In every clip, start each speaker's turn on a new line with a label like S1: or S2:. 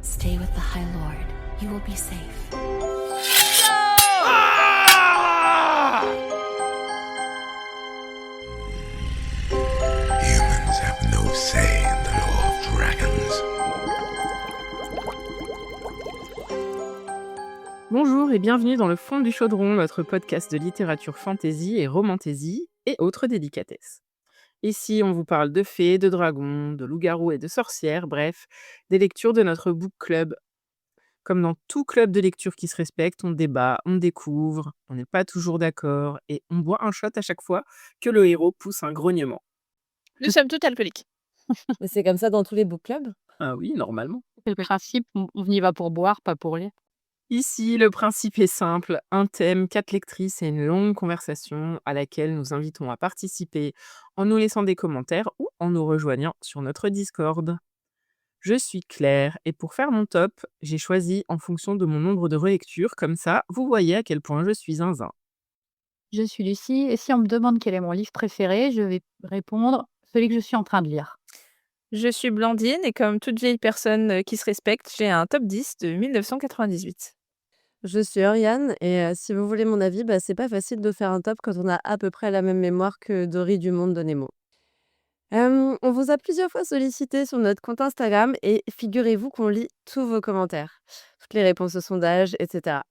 S1: Stay with the High Lord. You will be safe.
S2: Humans have no say in the law of dragons.
S3: Bonjour et bienvenue dans le fond du chaudron, notre podcast de littérature fantasy et romantasy et autres délicatesses. Ici, on vous parle de fées, de dragons, de loups-garous et de sorcières, bref, des lectures de notre book club. Comme dans tout club de lecture qui se respecte, on débat, on découvre, on n'est pas toujours d'accord et on boit un shot à chaque fois que le héros pousse un grognement.
S4: Nous sommes tous alcooliques.
S5: Mais c'est comme ça dans tous les book clubs?
S3: Ah oui, normalement.
S4: C'est le principe, on y va pour boire, pas pour lire.
S3: Ici, le principe est simple, un thème, 4 lectrices et une longue conversation à laquelle nous invitons à participer en nous laissant des commentaires ou en nous rejoignant sur notre Discord. Je suis Claire et pour faire mon top, j'ai choisi en fonction de mon nombre de relectures, comme ça, vous voyez à quel point je suis zinzin.
S4: Je suis Lucie et si on me demande quel est mon livre préféré, je vais répondre celui que je suis en train de lire.
S6: Je suis Blandine et comme toute vieille personne qui se respecte, j'ai un top 10 de 1998.
S5: Je suis Oriane et si vous voulez mon avis, c'est pas facile de faire un top quand on a à peu près la même mémoire que Dory du Monde de Nemo. On vous a plusieurs fois sollicité sur notre compte Instagram et figurez-vous qu'on lit tous vos commentaires, toutes les réponses aux sondages, etc.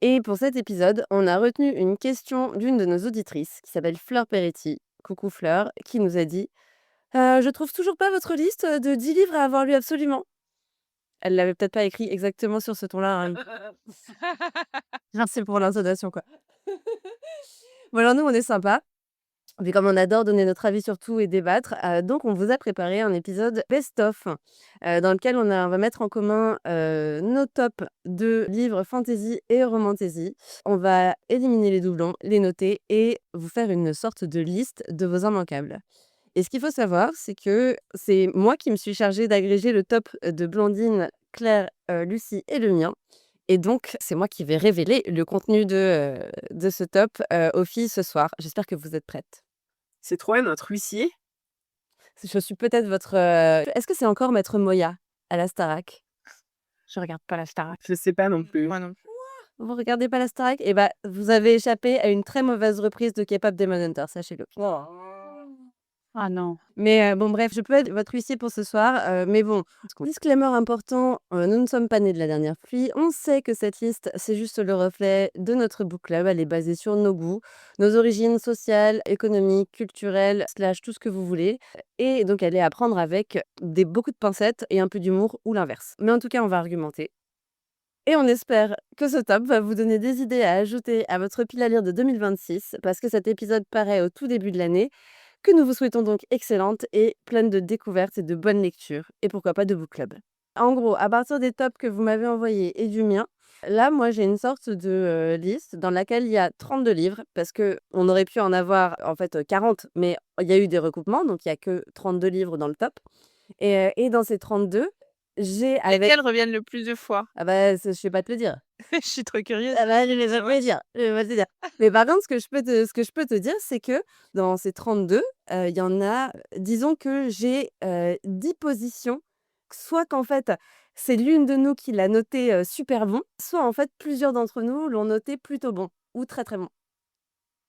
S5: Et pour cet épisode, on a retenu une question d'une de nos auditrices qui s'appelle Fleur Peretti, coucou Fleur, qui nous a dit je trouve toujours pas votre liste de 10 livres à avoir lu absolument. Elle l'avait peut-être pas écrit exactement sur ce ton-là, hein. Merci pour l'intonation, quoi. Bon, alors nous, on est sympa. Mais comme on adore donner notre avis sur tout et débattre, donc on vous a préparé un épisode best-of dans lequel on va mettre en commun nos tops de livres fantasy et romantasy. On va éliminer les doublons, les noter et vous faire une sorte de liste de vos immanquables. Et ce qu'il faut savoir, c'est que c'est moi qui me suis chargée d'agréger le top de Blandine, Claire, Lucie et le mien. Et donc, c'est moi qui vais révéler le contenu de ce top aux filles ce soir. J'espère que vous êtes prêtes.
S3: C'est toi notre huissier?
S5: Je suis peut-être votre... Est-ce que c'est encore Maître Moya à la Starac?
S4: Je regarde pas la Starac.
S3: Je sais pas non plus.
S6: Moi non plus.
S5: Vous regardez pas la Starac? Eh ben, vous avez échappé à une très mauvaise reprise de K-pop Demon Hunter, sachez-le.
S4: Ah non.
S5: Mais bon, bref, je peux être votre huissier pour ce soir. Mais bon, disclaimer important, nous ne sommes pas nés de la dernière pluie. On sait que cette liste, c'est juste le reflet de notre book club. Elle est basée sur nos goûts, nos origines sociales, économiques, culturelles, slash tout ce que vous voulez. Et donc, elle est à prendre avec beaucoup de pincettes et un peu d'humour ou l'inverse. Mais en tout cas, on va argumenter. Et on espère que ce top va vous donner des idées à ajouter à votre pile à lire de 2026, parce que cet épisode paraît au tout début de l'année, que nous vous souhaitons donc excellente et pleine de découvertes et de bonnes lectures, et pourquoi pas de book club. En gros, à partir des tops que vous m'avez envoyés et du mien, là, moi, j'ai une sorte de liste dans laquelle il y a 32 livres, parce qu'on aurait pu en avoir, en fait, 40, mais il y a eu des recoupements, donc il n'y a que 32 livres dans le top. Et dans ces 32, j'ai avec...
S6: Lesquels reviennent le plus de fois?
S5: Ah bah, je vais pas te le dire.
S6: Je suis trop curieuse.
S5: Ah bah, je vais jamais dire, je vais pas te dire. Mais par contre, ce que je peux te dire, c'est que dans ces 32, il y en a, disons que j'ai 10 positions, soit qu'en fait, c'est l'une de nous qui l'a noté super bon, soit en fait, plusieurs d'entre nous l'ont noté plutôt bon ou très très bon.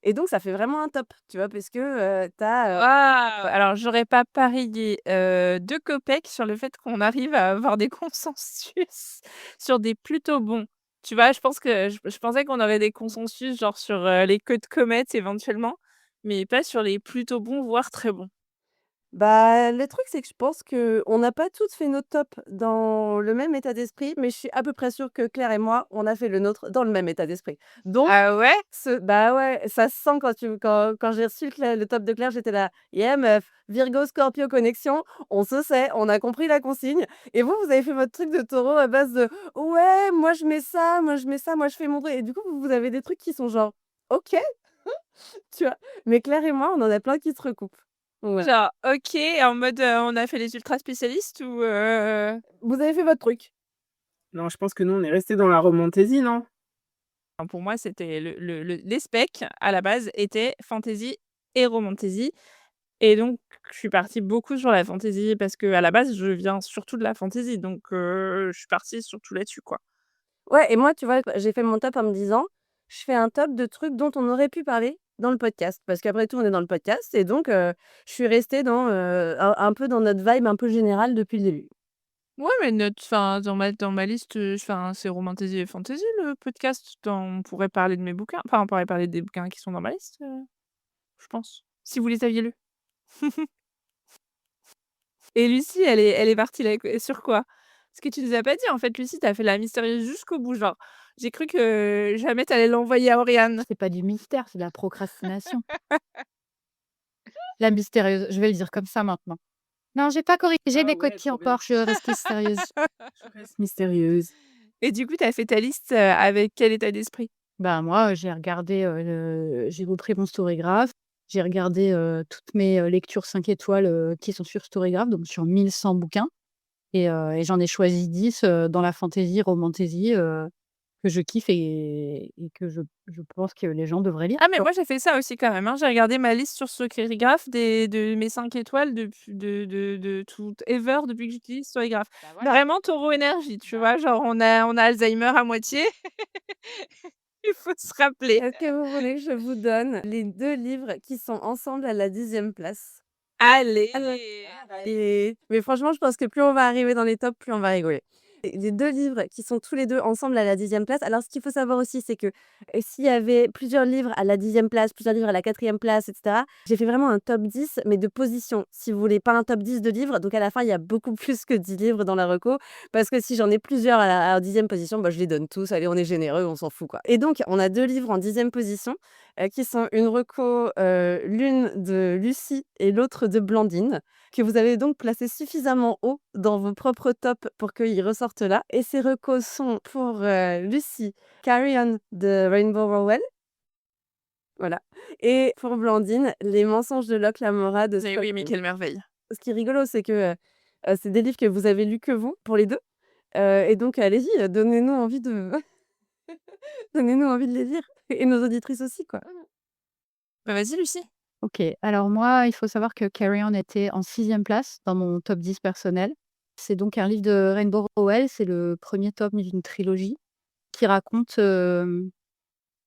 S5: Et donc, ça fait vraiment un top, tu vois, parce que tu as...
S6: Waouh! Alors, j'aurais pas parié 2 copecs sur le fait qu'on arrive à avoir des consensus sur des plutôt bons. Tu vois, je pense que je pensais qu'on aurait des consensus genre sur les queues de comètes éventuellement, mais pas sur les plutôt bons, voire très bons.
S5: Bah, le truc, c'est que je pense qu'on n'a pas toutes fait notre top dans le même état d'esprit, mais je suis à peu près sûre que Claire et moi, on a fait le nôtre dans le même état d'esprit. Donc,
S6: Ah ouais?
S5: bah ouais, ça se sent quand j'ai reçu le top de Claire, j'étais là, yeah meuf, Virgo, Scorpio, connexion, on se sait, on a compris la consigne. Et vous avez fait votre truc de taureau à base de, ouais, moi je mets ça, moi je mets ça, moi je fais mon truc. Et du coup, vous avez des trucs qui sont genre, ok, tu vois. Mais Claire et moi, on en a plein qui se recoupent. Ouais.
S6: Genre, OK, en mode, on a fait les ultra spécialistes ou
S5: Vous avez fait votre truc.
S3: Non, je pense que nous, on est restés dans la romantasy, non?
S6: Pour moi, c'était les specs, à la base, étaient fantasy et romantasy Et donc je suis partie beaucoup sur la fantasy parce qu'à la base, je viens surtout de la fantasy donc je suis partie surtout là-dessus, quoi.
S5: Ouais et moi, tu vois, j'ai fait mon top en me disant: «Je fais un top de trucs dont on aurait pu parler dans le podcast». Parce qu'après tout, on est dans le podcast et donc je suis restée dans, un peu dans notre vibe un peu générale depuis le début.
S6: Ouais, mais dans ma liste, enfin, c'est romantasy et fantasy le podcast, on pourrait parler de mes bouquins, enfin, on pourrait parler des bouquins qui sont dans ma liste, je pense, si vous les aviez lus. Et Lucie, elle est partie là sur quoi? Parce que tu nous as pas dit, en fait, Lucie, tu as fait la mystérieuse jusqu'au bout, genre. J'ai cru que jamais tu allais l'envoyer à Oriane.
S4: C'est pas du mystère, c'est de la procrastination. La mystérieuse, je vais le dire comme ça maintenant. Non, j'ai pas corrigé
S3: Ah
S4: mes
S3: ouais,
S4: coquilles
S3: trop bien.
S4: encore, je reste sérieuse.
S3: Je reste mystérieuse.
S6: Et du coup, tu as fait ta liste, avec quel état d'esprit?
S4: Bah, moi, j'ai repris mon Storygraph, j'ai regardé, toutes mes, lectures 5 étoiles, qui sont sur Storygraph, donc sur 1 100 bouquins et j'en ai choisi 10, dans la fantasy, romantasy, que je kiffe et que je pense que les gens devraient lire,
S6: Ah mais
S4: quoi.
S6: moi j'ai fait ça aussi quand même, hein. J'ai regardé ma liste sur Storygraph de mes 5 étoiles depuis de tout ever depuis que j'utilise Storygraph.
S4: Bah, voilà.
S6: Vraiment taureau énergie, tu
S4: Bah,
S6: vois? Genre on a Alzheimer à moitié. Il faut se rappeler.
S5: Est-ce que vous voulez que je vous donne les 2 livres qui sont ensemble à la 10e place?
S6: Allez!
S5: Alors et mais franchement, je pense que plus on va arriver dans les tops, plus on va rigoler. Et les 2 livres qui sont tous les 2 ensemble à la 10e place. Alors ce qu'il faut savoir aussi, c'est que, s'il y avait plusieurs livres à la 10e place, plusieurs livres à la 4e place et cetera, j'ai fait vraiment un top 10 mais de position, si vous voulez, pas un top 10 de livres. Donc à la fin, il y a beaucoup plus que 10 livres dans la reco parce que si j'en ai plusieurs à la 10e position, bah, je les donne tous. Allez, on est généreux, on s'en fout, quoi. Et donc on a 2 livres en 10e position, qui sont une reco, l'une de Lucie et l'autre de Blandine, que vous avez donc placé suffisamment haut dans vos propres tops pour qu'ils ressortent là. Et ces recos sont pour Lucie, Carry On de Rainbow Rowell, voilà. Et pour Blandine, Les mensonges de Locke Lamora de
S6: Mais
S5: Scott
S6: oui, mais
S5: Knight.
S6: quelle merveille.
S5: Ce qui est rigolo, c'est que c'est des livres que vous avez lus que vous, pour les deux. Et donc, allez-y, donnez-nous envie de donnez-nous envie de les lire. Et nos auditrices aussi, quoi.
S6: Bah, vas-y Lucie.
S4: OK, alors moi, il faut savoir que Carry On était en 6e place dans mon top 10 personnel. C'est donc un livre de Rainbow Rowell, c'est le premier tome d'une trilogie qui raconte,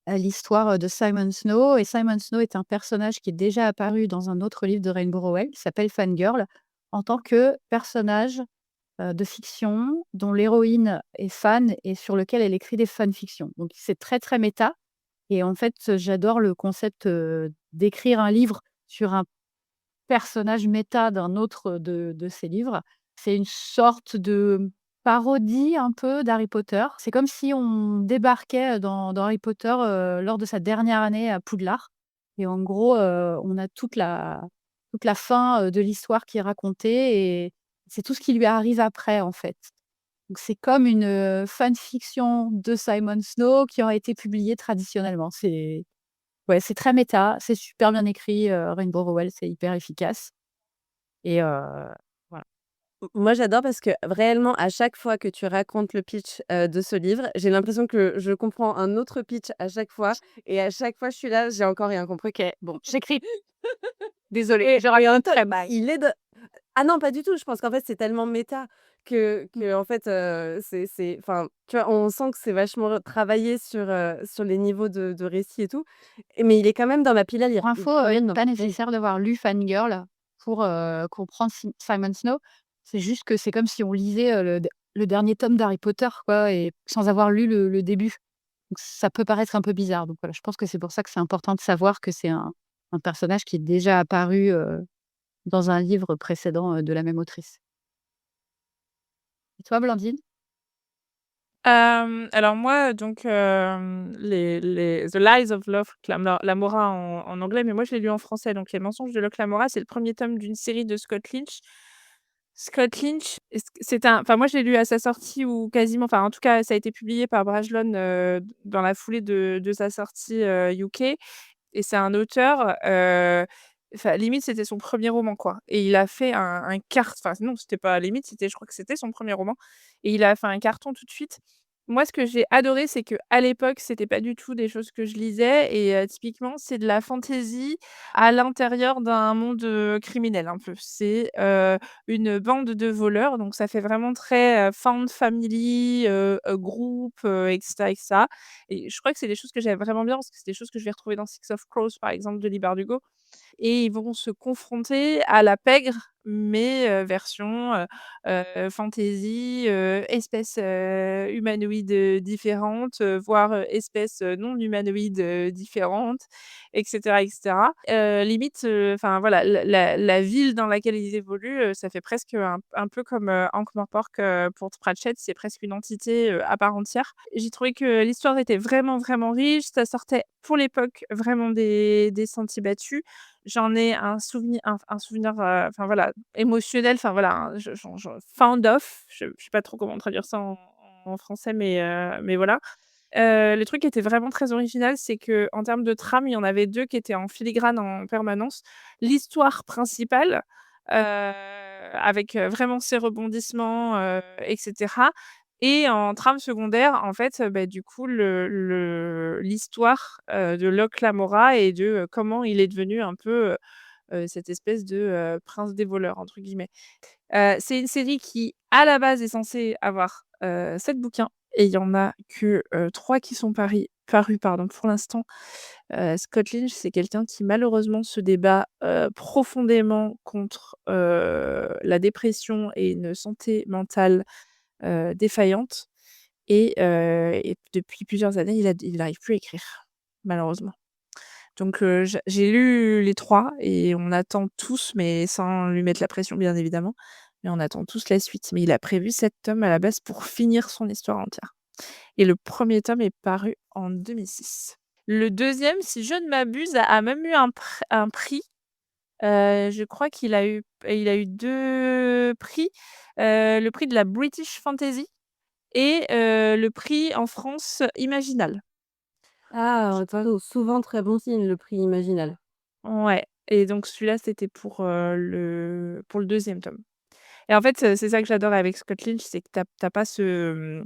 S4: l'histoire, de Simon Snow et Simon Snow est un personnage qui est déjà apparu dans un autre livre de Rainbow Rowell qui s'appelle Fangirl, en tant que personnage, de fiction dont l'héroïne est fan et sur lequel elle écrit des fanfictions. Donc c'est très, très méta et en fait, j'adore le concept, d'écrire un livre sur un personnage méta d'un autre de ses livres. C'est une sorte de parodie un peu d'Harry Potter. C'est comme si on débarquait, dans Harry Potter, lors de sa dernière année à Poudlard et en gros, on a toute la fin, de l'histoire qui est racontée et c'est tout ce qui lui arrive après, en fait. Donc c'est comme une, fanfiction de Simon Snow qui aurait été publiée traditionnellement. Ouais, c'est très méta, c'est super bien écrit, Rainbow Rowell, c'est hyper efficace et voilà.
S5: Moi, j'adore parce que réellement, à chaque fois que tu racontes le pitch, de ce livre, j'ai l'impression que je comprends un autre pitch à chaque fois et à chaque fois, je suis là: «J'ai encore rien compris».
S4: OK, bon, j'écris. Désolée,
S5: Et
S4: j'aurais eu un
S5: toi,
S4: très mal.
S5: il est de ah non, pas du tout, je pense qu'en fait, c'est tellement méta que en fait, c'est enfin, tu vois, on sent que c'est vachement travaillé sur les niveaux de récit et tout et mais il est quand même dans ma pile à lire.
S4: Pour info, il n'est pas nécessaire d'avoir lu Fangirl pour, comprendre Simon Snow. C'est juste que c'est comme si on lisait, le dernier tome d'Harry Potter, quoi et sans avoir lu le début. Donc ça peut paraître un peu bizarre. Donc voilà, je pense que c'est pour ça que c'est important de savoir que c'est un personnage qui est déjà apparu, dans un livre précédent, de la même autrice. Et toi, Blandine?
S6: Alors moi donc les The Lies of Locke Lamora en anglais, mais moi je l'ai lu en français, donc Les mensonges de Locke Lamora, c'est le premier tome d'une série de Scott Lynch. Scott Lynch, c'est un enfin moi je l'ai lu à sa sortie ou quasiment, enfin en tout cas ça a été publié par Brajlon, dans la foulée de sa sortie, UK et c'est un auteur, enfin limite c'était son premier roman quoi et il a fait un enfin non c'était pas limite, je crois que c'était son premier roman et il a fait un carton tout de suite Moi, ce que j'ai adoré, c'est qu'à l'époque, c'était pas du tout des choses que je lisais et typiquement, c'est de la fantasy à l'intérieur d'un monde, criminel un peu. C'est, une bande de voleurs, donc ça fait vraiment très, found family, groupe, et cetera et cetera et je crois que c'est des choses que j'aime vraiment bien parce que c'est des choses que je vais retrouver dans Six of Crows, par exemple, de Leigh Bardugo et ils vont se confronter à la pègre, mais version, fantasy, espèces, humanoïdes, différentes, voire, espèces, non humanoïdes, différentes et cetera. Limite, enfin voilà, la ville dans laquelle ils évoluent, ça fait presque un peu comme, Ankh-Morpork, pour Pratchett, c'est presque une entité, à part entière. J'ai trouvé que l'histoire était vraiment, vraiment riche, ça sortait pour l'époque vraiment des sentiers battus. J'en ai un souvenir, enfin voilà, émotionnel, enfin voilà, hein, je fond of, je sais pas trop comment traduire ça en français, mais voilà. Le truc qui était vraiment très original, c'est qu'en termes de trame, il y en avait 2 qui étaient en filigrane en permanence. L'histoire principale, avec, vraiment ses rebondissements, et cetera et en trame secondaire, en fait, bah, du coup, l'histoire, de Locke Lamora et de, comment il est devenu un peu, cette espèce de, «prince des voleurs» entre guillemets. C'est une série qui, à la base, est censée avoir, 7 bouquins et il y en a que, 3 qui sont parus, pardon, pour l'instant. Scott Lynch, c'est quelqu'un qui malheureusement se débat, profondément contre, la dépression et une santé mentale, défaillante et depuis plusieurs années, il n'arrive plus à écrire, malheureusement. Donc j'ai lu les 3 et on attend tous, mais sans lui mettre la pression bien évidemment, mais on attend tous la suite. Mais il a prévu 7 tomes à la base pour finir son histoire entière et le premier tome est paru en 2006. Le deuxième, si je ne m'abuse, a même eu un prix. Je crois qu'il a eu 2 prix, le prix de la British Fantasy et le prix en France Imaginal.
S5: Ah, souvent très bon signe, le prix Imaginal.
S6: Ouais et donc celui-là, c'était pour le deuxième tome et en fait, c'est ça que j'adore avec Scott Lynch, c'est que tu as pas ce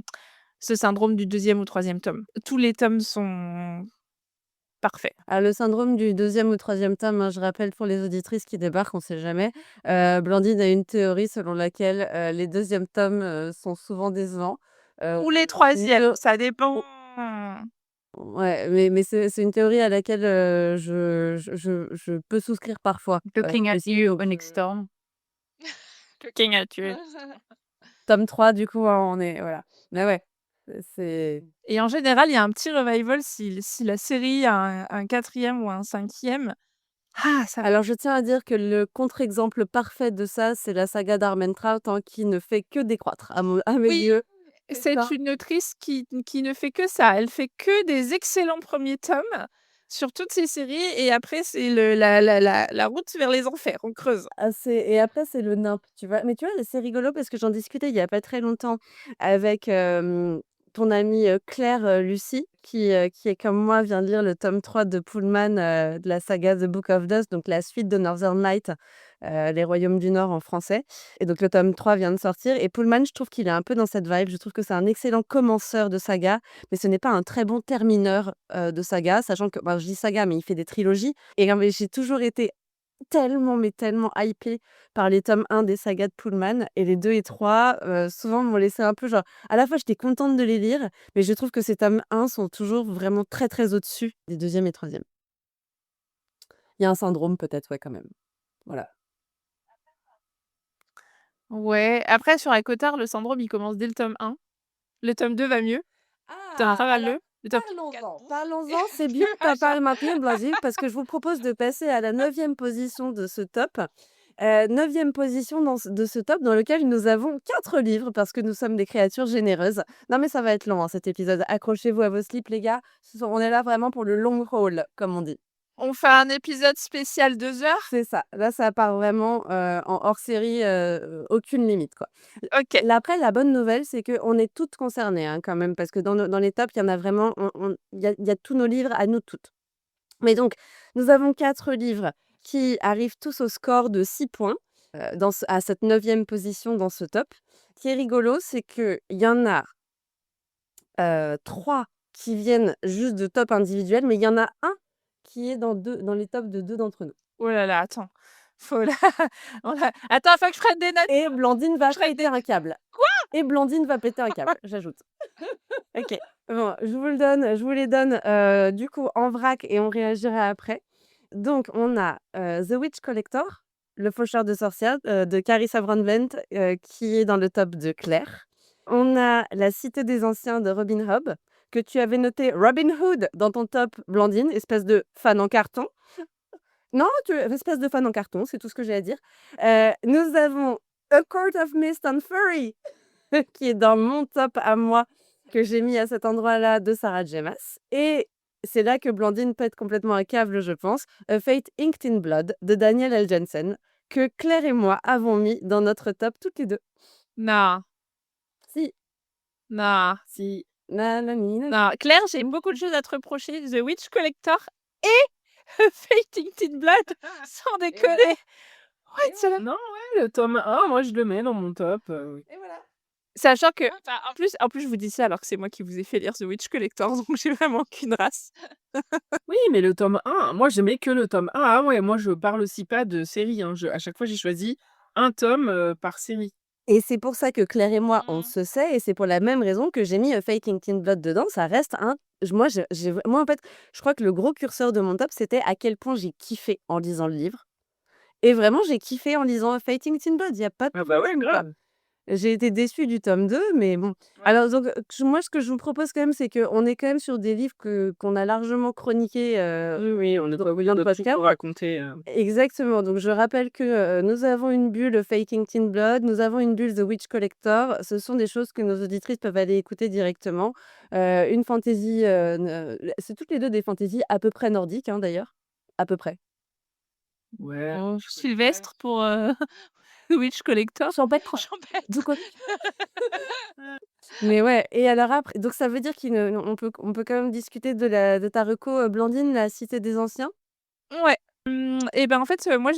S6: syndrome du deuxième ou troisième tome. Tous les tomes sont parfaits.
S5: Ah, le syndrome du deuxième ou troisième tome, hein, je rappelle pour les auditrices qui débarquent, on sait jamais. Blandine a une théorie selon laquelle, les deuxièmes tomes, sont souvent décevants.
S6: Ou les
S5: Une
S6: troisièmes,
S5: théo
S6: ça dépend.
S5: o Ouais, mais c'est une théorie à laquelle, je peux souscrire parfois.
S4: Looking at
S5: Aussi
S4: you,
S5: donc
S4: Onyx Storm.
S6: Looking at you.
S5: tome 3 du coup, hein, on est voilà. Mais ouais, c'est
S6: Et en général, il y a un petit revival si la série a un 4e ou un 5e. Ah ça
S5: alors je tiens à dire que le contre-exemple parfait de ça, c'est la saga d'Armentrout, hein, qui ne fait que décroître à mes
S6: oui,
S5: yeux. C'est
S6: c'est
S5: ça.
S6: une autrice qui ne fait que ça. Elle fait que des excellents premiers tomes sur toutes ses séries et après c'est la route vers les enfers, on creuse.
S5: Ah et après c'est le nimp, tu vois? Mais tu vois, c'est rigolo parce que j'en discutais il y a pas très longtemps avec, ton amie, Claire, Lucie qui est comme moi, vient de lire le tome 3 de Pullman, de la saga The Book of Dust, donc la suite de Northern Light, Les Royaumes du Nord en français et donc le tome 3 vient de sortir et Pullman, je trouve qu'il est un peu dans cette vibe. Je trouve que c'est un excellent commenceur de saga, mais ce n'est pas un très bon termineur, de saga, sachant que, ben, je dis saga, mais il fait des trilogies et mais j'ai toujours été tellement, mais tellement hypée par les tomes 1 des sagas de Pullman et les 2 et 3, souvent m'ont laissé un peu genre à la fois j'étais contente de les lire, mais je trouve que ces tomes 1 sont toujours vraiment très, très au-dessus des deuxième et troisième. Il y a un syndrome peut-être, ouais, quand même. Voilà.
S6: Ouais, après sur Cotard, le syndrome, il commence dès le tome 1. Le tome 2 va mieux. Tome 3 va
S5: Alors
S6: mieux. Le tome
S5: parlons-en, c'est bien que tu en parles maintenant, Blanzy, parce que je vous propose de passer à la 9e position de ce top. 9e position de ce top dans lequel nous avons 4 livres parce que nous sommes des créatures généreuses. Non mais ça va être long, hein, cet épisode. Accrochez-vous à vos slips les gars, on est là vraiment pour le long haul, comme on dit.
S6: on fait un épisode spécial 2 heures?
S5: C'est ça, là ça part vraiment, en hors-série, aucune limite, quoi.
S6: OK.
S5: Après la bonne nouvelle, c'est qu'on est toutes concernées, hein, quand même, parce que dans les tops, il y en a vraiment il y a tous nos livres à nous toutes. Mais donc, nous avons 4 livres qui arrivent tous au score de 6 points, à cette 9e position dans ce top. Ce qui est rigolo, c'est qu'il y en a 3 qui viennent juste de top individuels, mais il y en a un qui est dans les tops de 2 d'entre nous.
S6: Oh là là, attends. Faut là attends, faut que je prenne des notes.
S5: Et Blandine va
S6: Je ferai
S5: péter un câble. Et Blandine va péter un câble, j'ajoute. OK. Bon, je vous les donne, du coup en vrac et on réagira après. Donc on a, The Witch Collector, Le Faucheur de sorcières, de Carissa Brownbent, qui est dans le top de Claire. On a La Cité des Anciens de Robin Hobb, que tu avais noté Robin Hood dans ton top, Blandine, espèce de fan en carton. Non, espèce de fan en carton, c'est tout ce que j'ai à dire. Nous avons A Court of Mist and Fury, qui est dans mon top à moi, que j'ai mis à cet endroit-là, de Sarah J. Maas. Et c'est là que Blandine pète complètement un câble, je pense. A Fate Inked in Blood, de Daniel L. Jensen, que Claire et moi avons mis dans notre top toutes les deux.
S6: Non,
S5: Si,
S6: non,
S5: si, nanani, nanani.
S6: non. Claire, j'ai beaucoup de choses à te reprocher. The Witch Collector et Fate in Blood, sans déconner. Ouais, c'est là.
S3: Non, ouais, le tome 1, moi, je le mets dans mon top, oui.
S5: Et voilà.
S6: Sachant que, enfin, en plus, je vous dis ça alors que c'est moi qui vous ai fait lire The Witch Collector, donc j'ai vraiment qu'une race.
S3: Oui, mais le tome 1, moi, je mets que le tome 1. Ah ouais, moi, je parle aussi pas de série, hein. À chaque fois, j'ai choisi un tome par série.
S5: Et c'est pour ça que Claire et moi, on
S6: Mmh.
S5: se sait, et c'est pour la même raison que j'ai mis Fate Inked in Blood dedans. Ça reste un. Moi, en fait, je crois que le gros curseur de mon top, c'était à quel point j'ai kiffé en lisant le livre. Et vraiment, j'ai kiffé en lisant Fate Inked in Blood. Il n'y a pas de
S3: Ah bah ouais,
S5: problème, quoi.
S3: grave.
S5: J'ai été déçue du tome 2, mais bon. Alors, donc, moi, ce que je vous propose quand même, c'est qu'on est quand même sur des livres qu'on a largement chroniqués.
S3: Oui, oui, on est trop bien
S5: dans
S3: de
S5: le
S3: tout
S5: podcast.
S3: vous raconter.
S5: Exactement. Donc, je rappelle que nous avons une bulle Fate Inked in Blood, nous avons une bulle The Witch Collector. Ce sont des choses que nos auditrices peuvent aller écouter directement. Une fantaisie, c'est toutes les deux des fantaisies à peu près nordiques, hein, d'ailleurs. À peu près.
S3: Ouais.
S6: Sylvestre pour The Witch Collector.
S5: Champêtre.
S6: Champêtre.
S5: Du coup. Mais ouais, et alors après, donc ça veut dire qu'on peut quand même discuter de ta reco, Blandine, La Cité des Anciens?
S6: Ouais. Et ben, en fait, moi,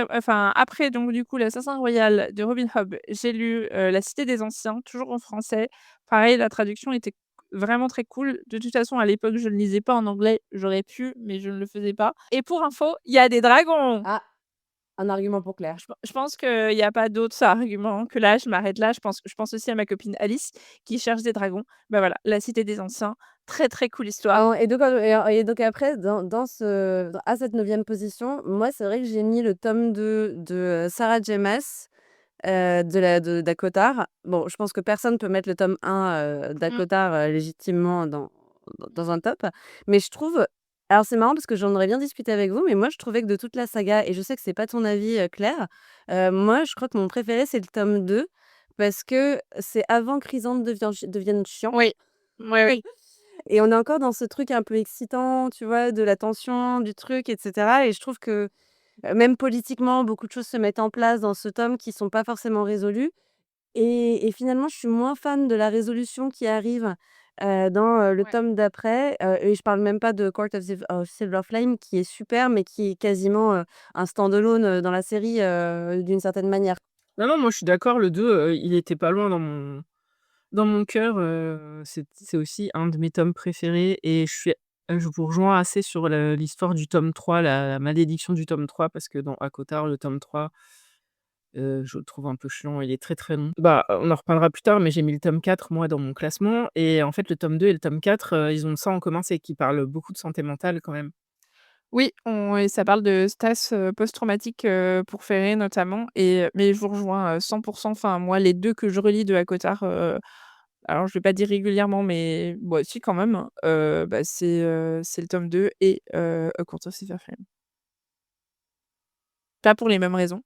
S6: enfin, après donc du coup, l'Assassin Royal de Robin Hobb, j'ai lu, La Cité des Anciens, toujours en français. Pareil, la traduction était vraiment très cool. De toute façon, à l'époque, je ne lisais pas en anglais. J'aurais pu, mais je ne le faisais pas. Et pour info, il y a des dragons!
S5: Ah, un argument pour Claire.
S6: Je pense qu'il y a pas d'autres arguments que là. Je m'arrête là. Je pense aussi à ma copine Alice qui cherche des dragons. Bah, voilà, La Cité des Anciens, très, très cool histoire.
S5: Et donc après, à cette 9e position, moi, c'est vrai que j'ai mis le tome 2 de Sarah J. Maas, de d'Acotar. Bon, je pense que personne peut mettre le tome 1 d'Acotar légitimement dans un top. Mais je trouve. Alors, c'est marrant parce que j'en aurais bien discuté avec vous, mais moi, je trouvais que de toute la saga, et je sais que c'est pas ton avis, Claire, moi, je crois que mon préféré, c'est le tome 2 parce que c'est avant Chrysanthe devienne chiant.
S6: Oui. Oui, oui.
S5: Et on est encore dans ce truc un peu excitant, tu vois, de la tension, du truc, etc. Et je trouve que même politiquement, beaucoup de choses se mettent en place dans ce tome qui sont pas forcément résolues. Et finalement, je suis moins fan de la résolution qui arrive dans le
S6: Ouais.
S5: tome d'après. Et je parle même pas de Court of Silver Flame, qui est super, mais qui est quasiment un stand-alone dans la série d'une certaine manière.
S3: Non, non, moi, je suis d'accord, le 2, il était pas loin dans mon cœur, c'est aussi un de mes tomes préférés et je vous rejoins assez sur l'histoire du tome 3, la malédiction du tome 3 parce que dans ACOTAR, le tome 3, je le trouve un peu chiant, il est très, très long. Bah, on en reparlera plus tard, mais j'ai mis le tome 4 moi dans mon classement et en fait le tome 2 et le tome 4, ils ont ça en commun, c'est qu'ils parlent beaucoup de santé mentale quand même.
S6: Oui, et ça parle de stress, post-traumatique, pour Ferré notamment mais je vous rejoins, 100. Enfin, moi, les 2 que je relis de Cotard, alors je vais pas dire régulièrement, mais bon, si quand même, bah, c'est le tome 2 et A Court of Silver Flame. Pas pour les mêmes raisons,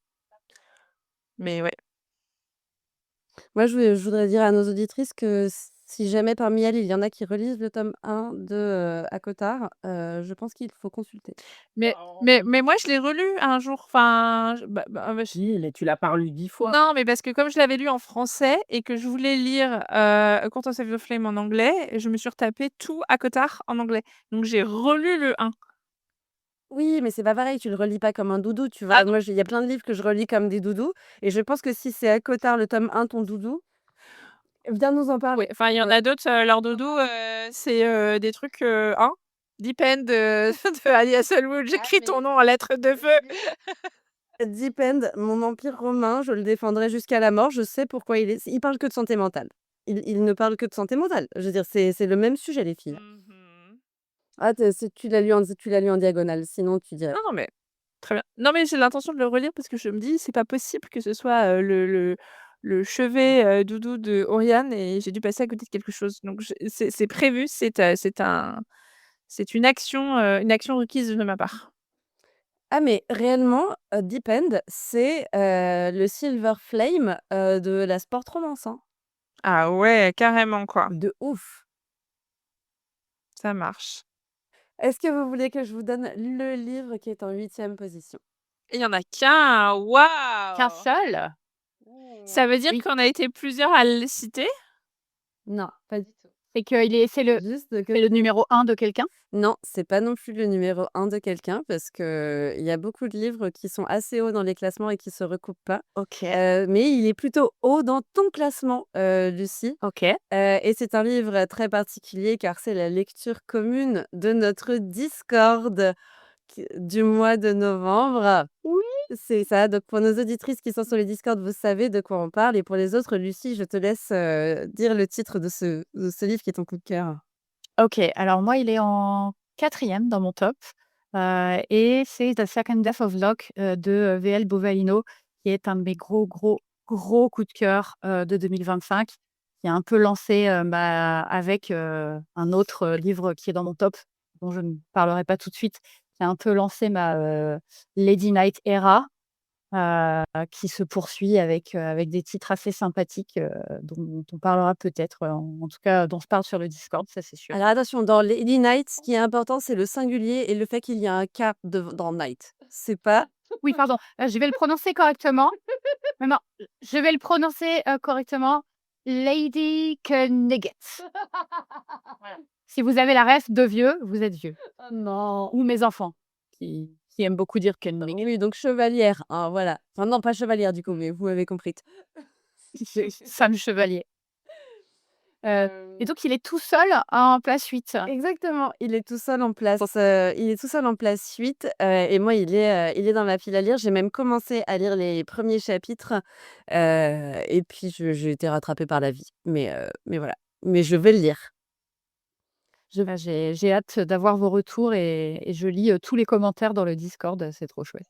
S6: mais ouais.
S5: Moi, je voudrais dire à nos auditrices que si jamais parmi elles, il y en a qui relisent le tome 1 de ACOTAR, je pense qu'il faut consulter.
S6: Mais moi, je l'ai relu un jour, enfin, je
S3: Si, mais tu l'as pas relu 10 fois.
S6: non, mais parce que comme je l'avais lu en français et que je voulais lire, A Court of Silver Flame en anglais, je me suis retapé tout ACOTAR en anglais. Donc j'ai relu le 1.
S5: Oui, mais c'est pas pareil, tu le relis pas comme un doudou, tu vois?
S6: Ah non,
S5: Moi, il y a plein de livres que je relis comme des doudous et je pense que si c'est ACOTAR le tome 1 ton doudou, Viens nous en parler.
S6: Oui, enfin, il y en
S5: Ouais.
S6: a d'autres, leur doudou, c'est, des trucs, hein, Depend, de Alia Selwood. J'écris ton nom en lettres de feu.
S5: Depend, mon empire romain, je le défendrai jusqu'à la mort. Je sais pourquoi il parle que de santé mentale. Il ne parle que de santé mentale. Je veux dire, c'est le même sujet, les filles.
S6: Mmh.
S5: Ah, tu l'as lu en diagonale, sinon tu dirais.
S6: Non, non, mais très bien. Non, mais j'ai l'intention de le relire parce que je me dis: «C'est pas possible que ce soit, le chevet, doudou de Oriane et j'ai dû passer à côté de quelque chose». Donc c'est prévu, c'est une action requise de ma part.
S5: Ah, mais réellement, Depend, c'est, le Silver Flame, de la sport romance, hein.
S6: Ah ouais, carrément, quoi.
S5: De ouf.
S6: Ça marche.
S5: Est-ce que vous voulez que je vous donne le livre qui est en 8e position?
S6: Et il y en a qu'un!
S4: Qu'un
S6: Waouh!
S4: seul?
S6: Ça veut dire
S4: Oui.
S6: qu'on a été plusieurs à le citer?
S5: Non, pas du tout. Juste que
S4: c'est le numéro 1 de quelqu'un?
S5: non, c'est pas non plus le numéro 1 de quelqu'un parce qu'il y a beaucoup de livres qui sont assez hauts dans les classements et qui se recoupent pas.
S6: OK.
S5: Mais il est plutôt haut dans ton classement, Lucie.
S6: OK.
S5: Et c'est un livre très particulier car c'est la lecture commune de notre Discord du mois de novembre.
S6: Oui.
S5: C'est ça, donc pour nos auditrices qui sont sur les Discord, vous savez de quoi on parle et pour les autres, Lucie, je te laisse, dire le titre de ce livre qui est ton coup de cœur.
S4: OK, alors moi, il est en 4e dans mon top, et c'est The Second Death of Locke, de, V.L. Bovalino, qui est un de mes gros, gros, gros coups de cœur, de 2025, qui a un peu lancé, avec, un autre, livre qui est dans mon top, dont je ne parlerai pas tout de suite, qui a un peu lancé ma, Lady Night era. Qui se poursuit avec des titres assez sympathiques, dont on parlera peut-être, en tout cas dont je parle sur le Discord, ça c'est sûr.
S5: Alors attention, dans Lady Night, ce qui est important, c'est le singulier et le fait qu'il y a un K dans Night. C'est pas
S4: Oui, pardon, je vais le prononcer correctement. Non, non, je vais le prononcer, correctement. Lady Knigget. Voilà. Si vous avez la ref de vieux, vous êtes vieux.
S5: oh non!
S4: Ou mes enfants qui aiment beaucoup dire Knigget.
S5: Oui, donc chevalière, hein, voilà. Enfin non, pas chevalière du coup, mais vous avez compris.
S4: Femme chevalier. Et donc il est tout seul en place 8.
S5: Exactement, il est tout seul en place, il est tout seul en place 8, et moi il est dans ma pile à lire. J'ai même commencé à lire les premiers chapitres, et puis j'ai été rattrapée par la vie. Mais voilà, mais je vais le lire.
S4: J'ai hâte d'avoir vos retours et je lis, tous les commentaires dans le Discord, c'est trop chouette.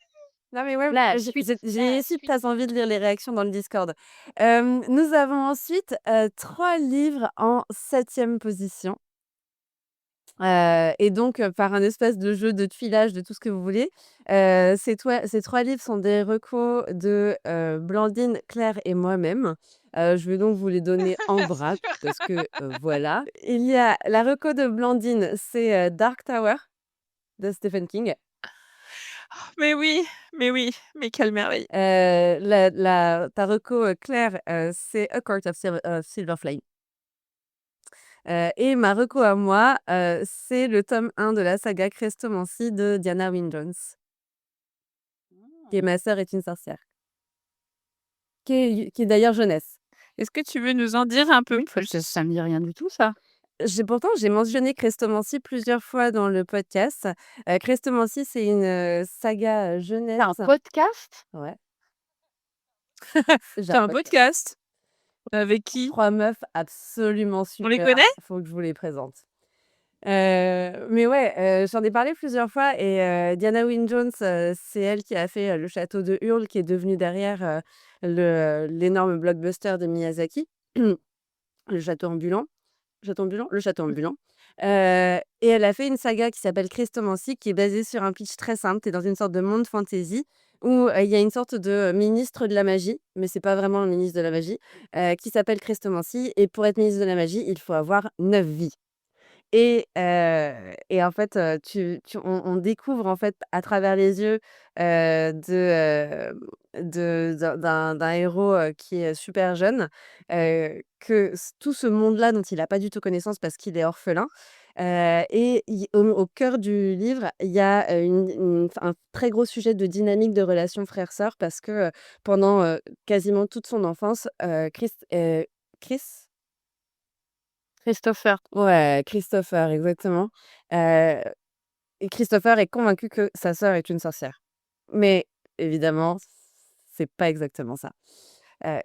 S5: Non mais ouais,
S4: La
S5: j'ai
S4: suite,
S5: j'ai
S4: la
S5: si tu
S4: suite.
S5: as envie de lire les réactions dans le Discord. Nous avons ensuite, 3 livres en 7e position. Et donc, par un espèce de jeu de tuilage de tout ce que vous voulez, ces 3 livres sont des recos de, Blandine, Claire et moi-même. Je vais donc vous les donner en vrac parce que, voilà. Il y a la reco de Blandine, c'est, Dark Tower de Stephen King.
S6: Mais oui, mais quelle merveille.
S5: Ta reco, Claire, c'est A Court of Silver Flame. Et ma reco à moi, c'est le tome 1 de la saga Crestomancie de Diana Wynne Jones, qui est Ma sœur est une sorcière, qui est d'ailleurs jeunesse.
S6: Est-ce que tu veux nous en dire un peu
S4: Oui, parce
S6: plus?
S4: que ça me dit rien du tout ça.
S5: J'ai mentionné Crestomancie plusieurs fois dans le podcast. Crestomancie, c'est une, saga, jeunesse.
S4: C'est un podcast?
S5: Ouais,
S6: C'est un podcast. Avec qui?
S5: 3 meufs absolument super.
S6: On les connaît?
S5: Faut que je vous les présente. Mais ouais, j'en ai parlé plusieurs fois et Diana Wynne Jones, c'est elle qui a fait, le château de Hurle qui est devenu derrière, l'énorme blockbuster de Miyazaki. Le château ambulant. Château ambulant? Le château ambulant. Et elle a fait une saga qui s'appelle Crestomancie qui est basée sur un pitch très simple. Tu es dans une sorte de monde fantasy où, il y a une sorte de ministre de la magie, mais c'est pas vraiment le ministre de la magie, qui s'appelle Crestomancie et pour être ministre de la magie, il faut avoir 9 vies. Et en fait, on découvre en fait à travers les yeux, d'un héros, qui est super jeune, que tout ce monde-là dont il a pas du tout connaissance parce qu'il est orphelin, et au cœur du livre, il y a, un très gros sujet de dynamique de relation frère-sœur parce que, pendant, quasiment toute son enfance, Chris
S4: Christopher.
S5: Ouais, Christopher, exactement. Heu et Christopher est convaincu que sa sœur est une sorcière. Mais évidemment, c'est pas exactement ça.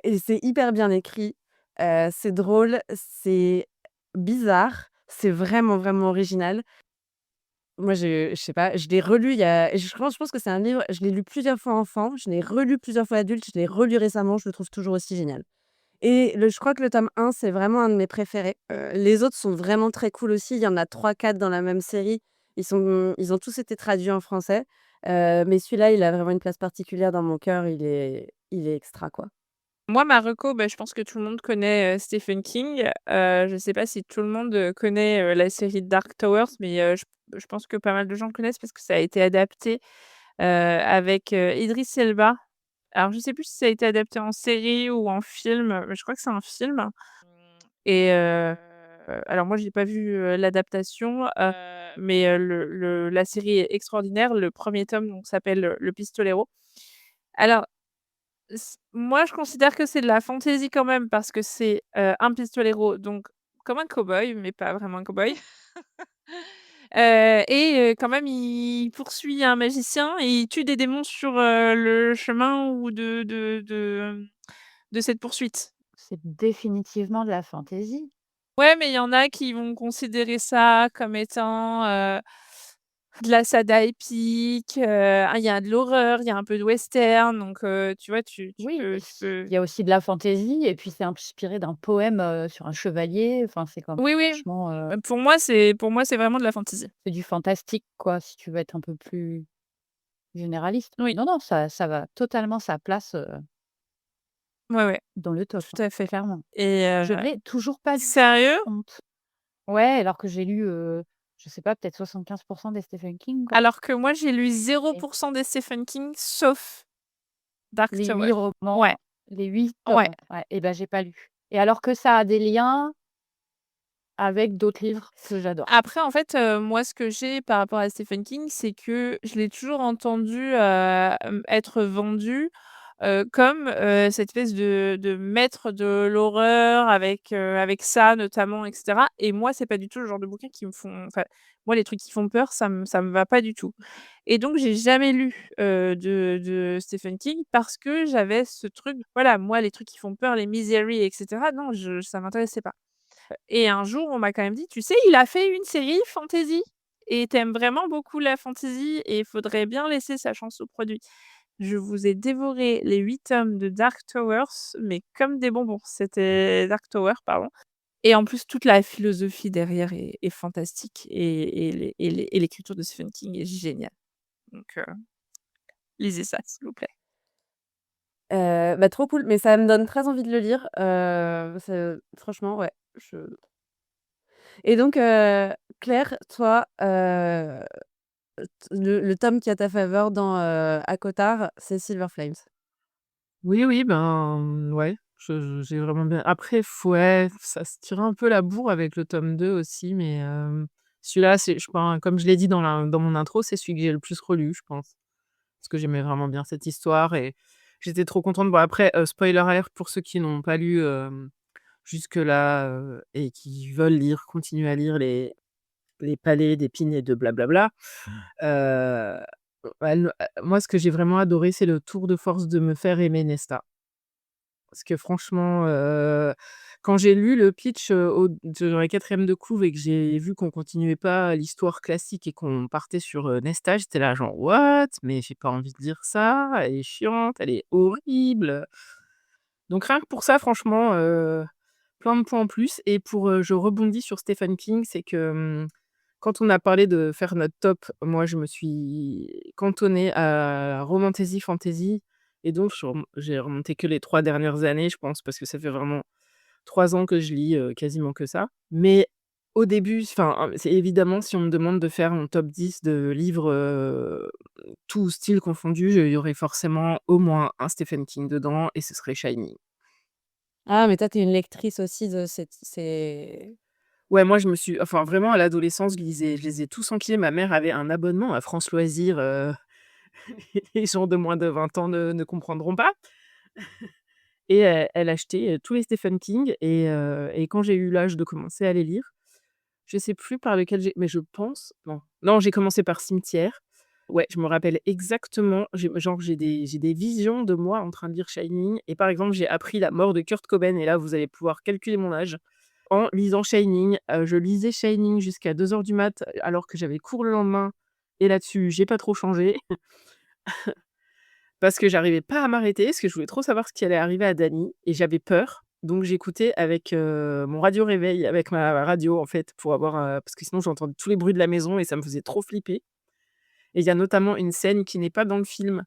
S5: Et c'est hyper bien écrit, c'est drôle, c'est bizarre, c'est vraiment, vraiment original. Moi, je sais pas, je l'ai relu il y a je pense que c'est un livre je l'ai lu plusieurs fois enfant, je l'ai relu plusieurs fois adulte, je l'ai relu récemment, je le trouve toujours aussi génial. Et je crois que le tome 1, c'est vraiment un de mes préférés. Les autres sont vraiment très cool aussi. Il y en a trois, quatre dans la même série. Ils ont tous été traduits en français, mais celui-là, il a vraiment une place particulière dans mon cœur. Il est extra, quoi.
S6: Moi, ma reco, bah, je pense que tout le monde connaît, Stephen King. Je sais pas si tout le monde, connaît, la série Dark Towers, mais je pense que pas mal de gens le connaissent parce que ça a été adapté, avec, Idris Elba. Alors je sais plus si ça a été adapté en série ou en film, mais je crois que c'est un film et alors moi j'ai pas vu, l'adaptation, mais la série est extraordinaire. Le premier tome donc s'appelle, Le Pistolero. Alors moi, je considère que c'est de la fantaisie quand même parce que c'est, un pistolero, donc comme un cow-boy, mais pas vraiment un cow-boy. Et quand même, il poursuit un magicien et il tue des démons sur, le chemin ou de cette poursuite.
S4: C'est définitivement de la fantaisie.
S6: Ouais, mais il y en a qui vont considérer ça comme étant, de la saga épique, il y a de l'horreur, il y a un peu de western, donc tu vois, tu
S4: Oui,
S6: peux tu peux
S4: il y a aussi de la fantaisie et puis c'est inspiré d'un poème, sur un chevalier, enfin c'est comme
S6: oui, oui,
S4: franchement,
S6: pour moi, c'est vraiment de la fantaisie.
S4: c'est du fantastique quoi, si tu veux être un peu plus généraliste.
S6: Oui,
S4: Non, non, ça va totalement sa place,
S6: ouais, ouais,
S4: dans le top, hein,
S6: tout à fait
S4: clairement.
S6: et
S4: Je ne l'ai toujours pas lu,
S6: sérieux?
S4: honte. Ouais, alors que j'ai lu, je sais pas, peut-être 75 des Stephen King quoi.
S6: Alors que moi, j'ai lu
S4: Et
S6: 0% des Stephen King sauf Dark
S4: les
S6: Tower.
S4: 8 romans,
S6: Ouais,
S4: les 8
S6: ouais.
S4: tomes, ouais et ben j'ai pas lu. Et alors que ça a des liens avec d'autres livres que j'adore.
S6: Après, en fait, moi, ce que j'ai par rapport à Stephen King, c'est que je l'ai toujours entendu, être vendu, comme, cette espèce de maître de l'horreur avec ça notamment et cetera et moi, c'est pas du tout le genre de bouquins qui me font enfin, moi, les trucs qui font peur, ça me va pas du tout et donc j'ai jamais lu, de Stephen King parce que j'avais ce truc voilà, moi, les trucs qui font peur, les Misery et cetera, non, ça m'intéressait pas. Et un jour, on m'a quand même dit: «Tu sais, il a fait une série fantasy et tu aimes vraiment beaucoup la fantasy et il faudrait bien laisser sa chance au produit». Je vous ai dévoré les 8 tomes de Dark Towers, mais comme des bonbons. C'était Dark Tower, pardon et en plus, toute la philosophie derrière est fantastique et l'écriture de Stephen King est géniale. Donc lisez ça, s'il vous plaît.
S5: Bah, trop cool, mais ça me donne très envie de le lire, c'est franchement, ouais, je et donc Claire, toi, le tome qui est à ta faveur dans, ACOTAR, c'est Silver Flames?
S3: Oui, oui, ben, ouais, j'ai vraiment bien après ouais, ça se tire un peu la bourre avec le tome 2 aussi, mais celui-là, c'est je pense comme je l'ai dit dans mon intro, c'est celui que j'ai le plus relu, je pense. Parce que j'aimais vraiment bien cette histoire et j'étais trop contente. Bon après, spoiler alert pour ceux qui n'ont pas lu, jusque-là, et qui veulent lire, continuer à lire les Palais d'Épines et de blablabla. Heu, moi, ce que j'ai vraiment adoré, c'est le tour de force de me faire aimer Nesta. Parce que franchement, quand j'ai lu le pitch, dans les 4e de couve et que j'ai vu qu'on continuait pas l'histoire classique et qu'on partait sur, Nesta, j'étais là genre: «What? Mais j'ai pas envie de lire ça, elle est chiante, elle est horrible». Donc rien que pour ça, franchement, plein de points en plus et je rebondis sur Stephen King, c'est que, quand on a parlé de faire notre top, moi je me suis cantonnée à romantasy, fantasy et donc j'ai remonté que les 3 dernières années, je pense, parce que ça fait vraiment 3 ans que je lis, quasiment que ça. Mais au début, enfin, c'est évidemment si on me demande de faire mon top 10 de livres, tous styles confondus, il y aurait forcément au moins un Stephen King dedans et ce serait Shining.
S5: Ah, mais toi, tu es une lectrice aussi de cette ces
S3: Ouais, moi je me suis enfin vraiment à l'adolescence, je les ai tous enquillés. Ma mère avait un abonnement à France Loisirs, les gens de moins de 20 ans ne comprendront pas et elle achetait, tous les Stephen King et quand j'ai eu l'âge de commencer à les lire, je sais plus par lequel mais je pense non, j'ai commencé par Cimetière. Ouais, je me rappelle exactement, j'ai des visions de moi en train de lire Shining et par exemple, j'ai appris la mort de Kurt Cobain et là, vous allez pouvoir calculer mon âge. En lisant Shining, je lisais Shining jusqu'à 2 heures du mat, alors que j'avais cours le lendemain et là-dessus, j'ai pas trop changé parce que j'arrivais pas à m'arrêter, parce que je voulais trop savoir ce qui allait arriver à Dany et j'avais peur. Donc j'écoutais avec, mon radio réveil, avec ma radio en fait pour avoir, parce que sinon j'entendais tous les bruits de la maison et ça me faisait trop flipper et il y a notamment une scène qui n'est pas dans le film,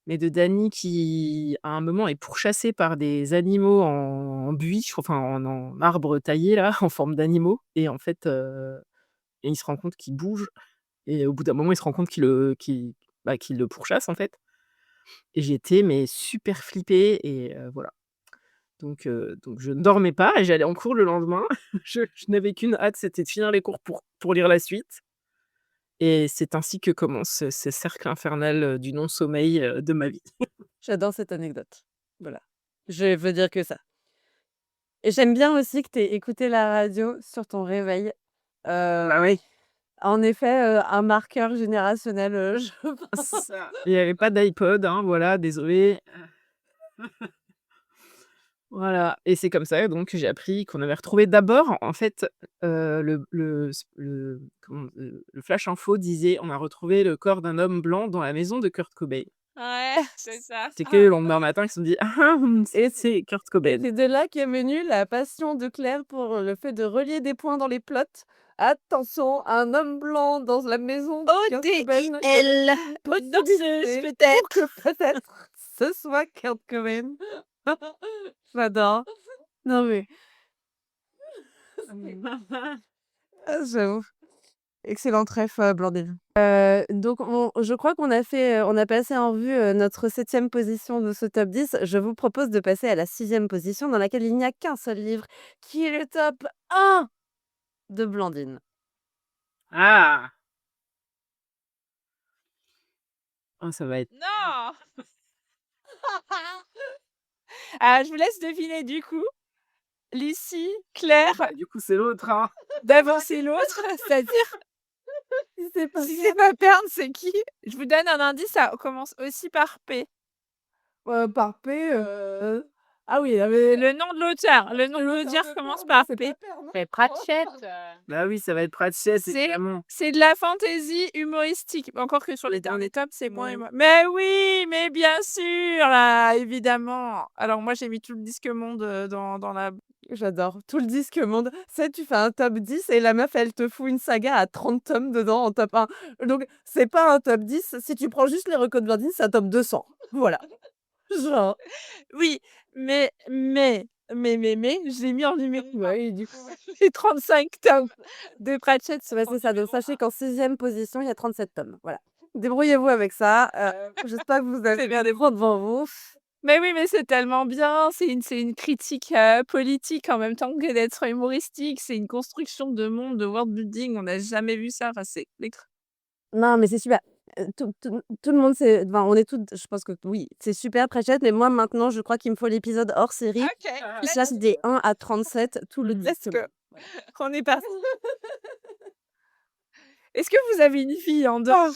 S3: mais de Dany qui, à un moment, est pourchassée par des animaux en buis, je crois, enfin en arbre taillé là, en forme d'animaux et en fait, et il se rend compte qu'il bouge et au bout d'un moment, il se rend compte qu'il le pourchasse en fait et j'étais mais super flippée et voilà. Donc je ne dormais pas et j'allais en cours le lendemain. Je n'avais qu'une hâte, c'était de finir les cours pour lire la suite et c'est ainsi que commence ce cercle infernal, du non-sommeil, de ma vie.
S5: J'adore cette anecdote. Voilà. Je veux dire que ça. Et j'aime bien aussi que tu aies écouté la radio sur ton réveil.
S3: Bah oui.
S5: En effet, un marqueur générationnel, je pense.
S3: Il y avait pas d'iPod, hein, voilà, désolée. Voilà et c'est comme ça donc que j'ai appris qu'on avait retrouvé d'abord, en fait, le comment, le flash info disait: «On a retrouvé le corps d'un homme blanc dans la maison de Kurt Cobain».
S6: Ouais, c'est ça.
S3: C'est que le lendemain matin qu'ils se sont dit: «Ah,
S5: Et
S3: c'est Kurt Cobain».
S5: c'est de là qu'est venue la passion de Claire pour le fait de relier des points dans les plots. Attention, un homme blanc dans la maison de Kurt Cobain.
S6: ODIL.
S5: Possibilité
S6: peut-être.
S5: pour que peut-être ce soit Kurt Cobain. J'adore. Non mais j'avoue. Excellent ref, Blandine. Donc je crois qu'on a fait, on a passé en revue, notre 7e position de ce top 10. Je vous propose de passer à la 6e position dans laquelle il n'y a qu'un seul livre, qui est le top 1 de Blandine.
S3: Ah! Ah ça va être
S6: Non! Ah, je vous laisse deviner du coup. Lucie, Claire,
S3: bah, du coup, c'est l'autre, hein.
S6: d'avancer l'autre, c'est-à-dire
S5: Si c'est pas
S6: si c'est pas Perne, c'est qui? Je vous donne un indice, ça commence aussi par P.
S5: par P, ah oui, il y avait
S6: Le nom de l'auteur, le nom de l'auteur commence par
S5: c'est
S6: P.
S5: pas Perne.
S6: Mais Pratchett.
S3: Bah oui, ça va être Pratchett
S6: C'est
S3: évidemment.
S6: c'est de la fantaisie humoristique. Encore que sur les derniers tops, c'est moins
S5: Ouais.
S6: mais oui, mais bien sûr, là, évidemment. Alors moi, j'ai mis tout le disque monde, dans la
S5: J'adore. Tout le disque monde. Tu sais, tu fais un top 10 et la meuf, elle te fout une saga à 30 tomes dedans en top 1. Donc, c'est pas un top 10. Si tu prends juste les recos de Blandine, c'est un top 200. Voilà. Genre.
S6: oui, mais, je l'ai mis en numéro 1.
S5: Ouais, et du coup,
S6: Les 35 tomes de Pratchett
S5: ouais, c'est ça. Donc, sachez qu'en 6e position, il y a 37 tomes. Voilà. Débrouillez-vous avec ça. J'espère que vous avez bien des points devant vous.
S6: mais oui, mais c'est tellement bien, c'est une critique, politique en même temps que d'être humoristique. C'est une construction de monde, de world building, on n'a jamais vu ça, enfin c'est
S5: Non, mais c'est super. Tout le monde, c'est. Enfin, on est toutes. Je pense que oui, c'est super Pratchett, mais moi, maintenant, je crois qu'il me faut l'épisode hors série.
S6: OK,
S5: Qui chasse des 1 à 37, tout le
S6: let's
S5: disque.
S6: go. On est parti. Est-ce que vous avez une fille en dehors de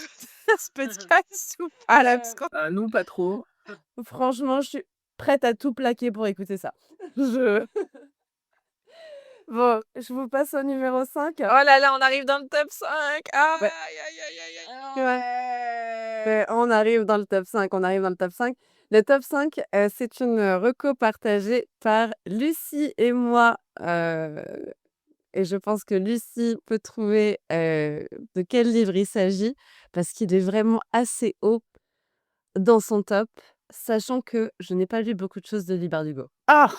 S6: ce podcast ou pas là? Parce qu'on
S3: Nous, pas trop.
S5: Franchement, je suis prête à tout plaquer pour écouter ça. Je Bon, je vous passe au numéro 5.
S6: oh là là, on arrive dans le top 5. Aïe,
S5: Ouais.
S6: aïe, aïe, aïe, aïe, aïe.
S5: Ouais, on arrive dans le top 5, on arrive dans le top 5. Le top 5, c'est une, reco partagée par Lucie et moi, et je pense que Lucie peut trouver, de quel livre il s'agit parce qu'il est vraiment assez haut dans son top, sachant que je n'ai pas lu beaucoup de choses de Lee Bardugo.
S4: Ah!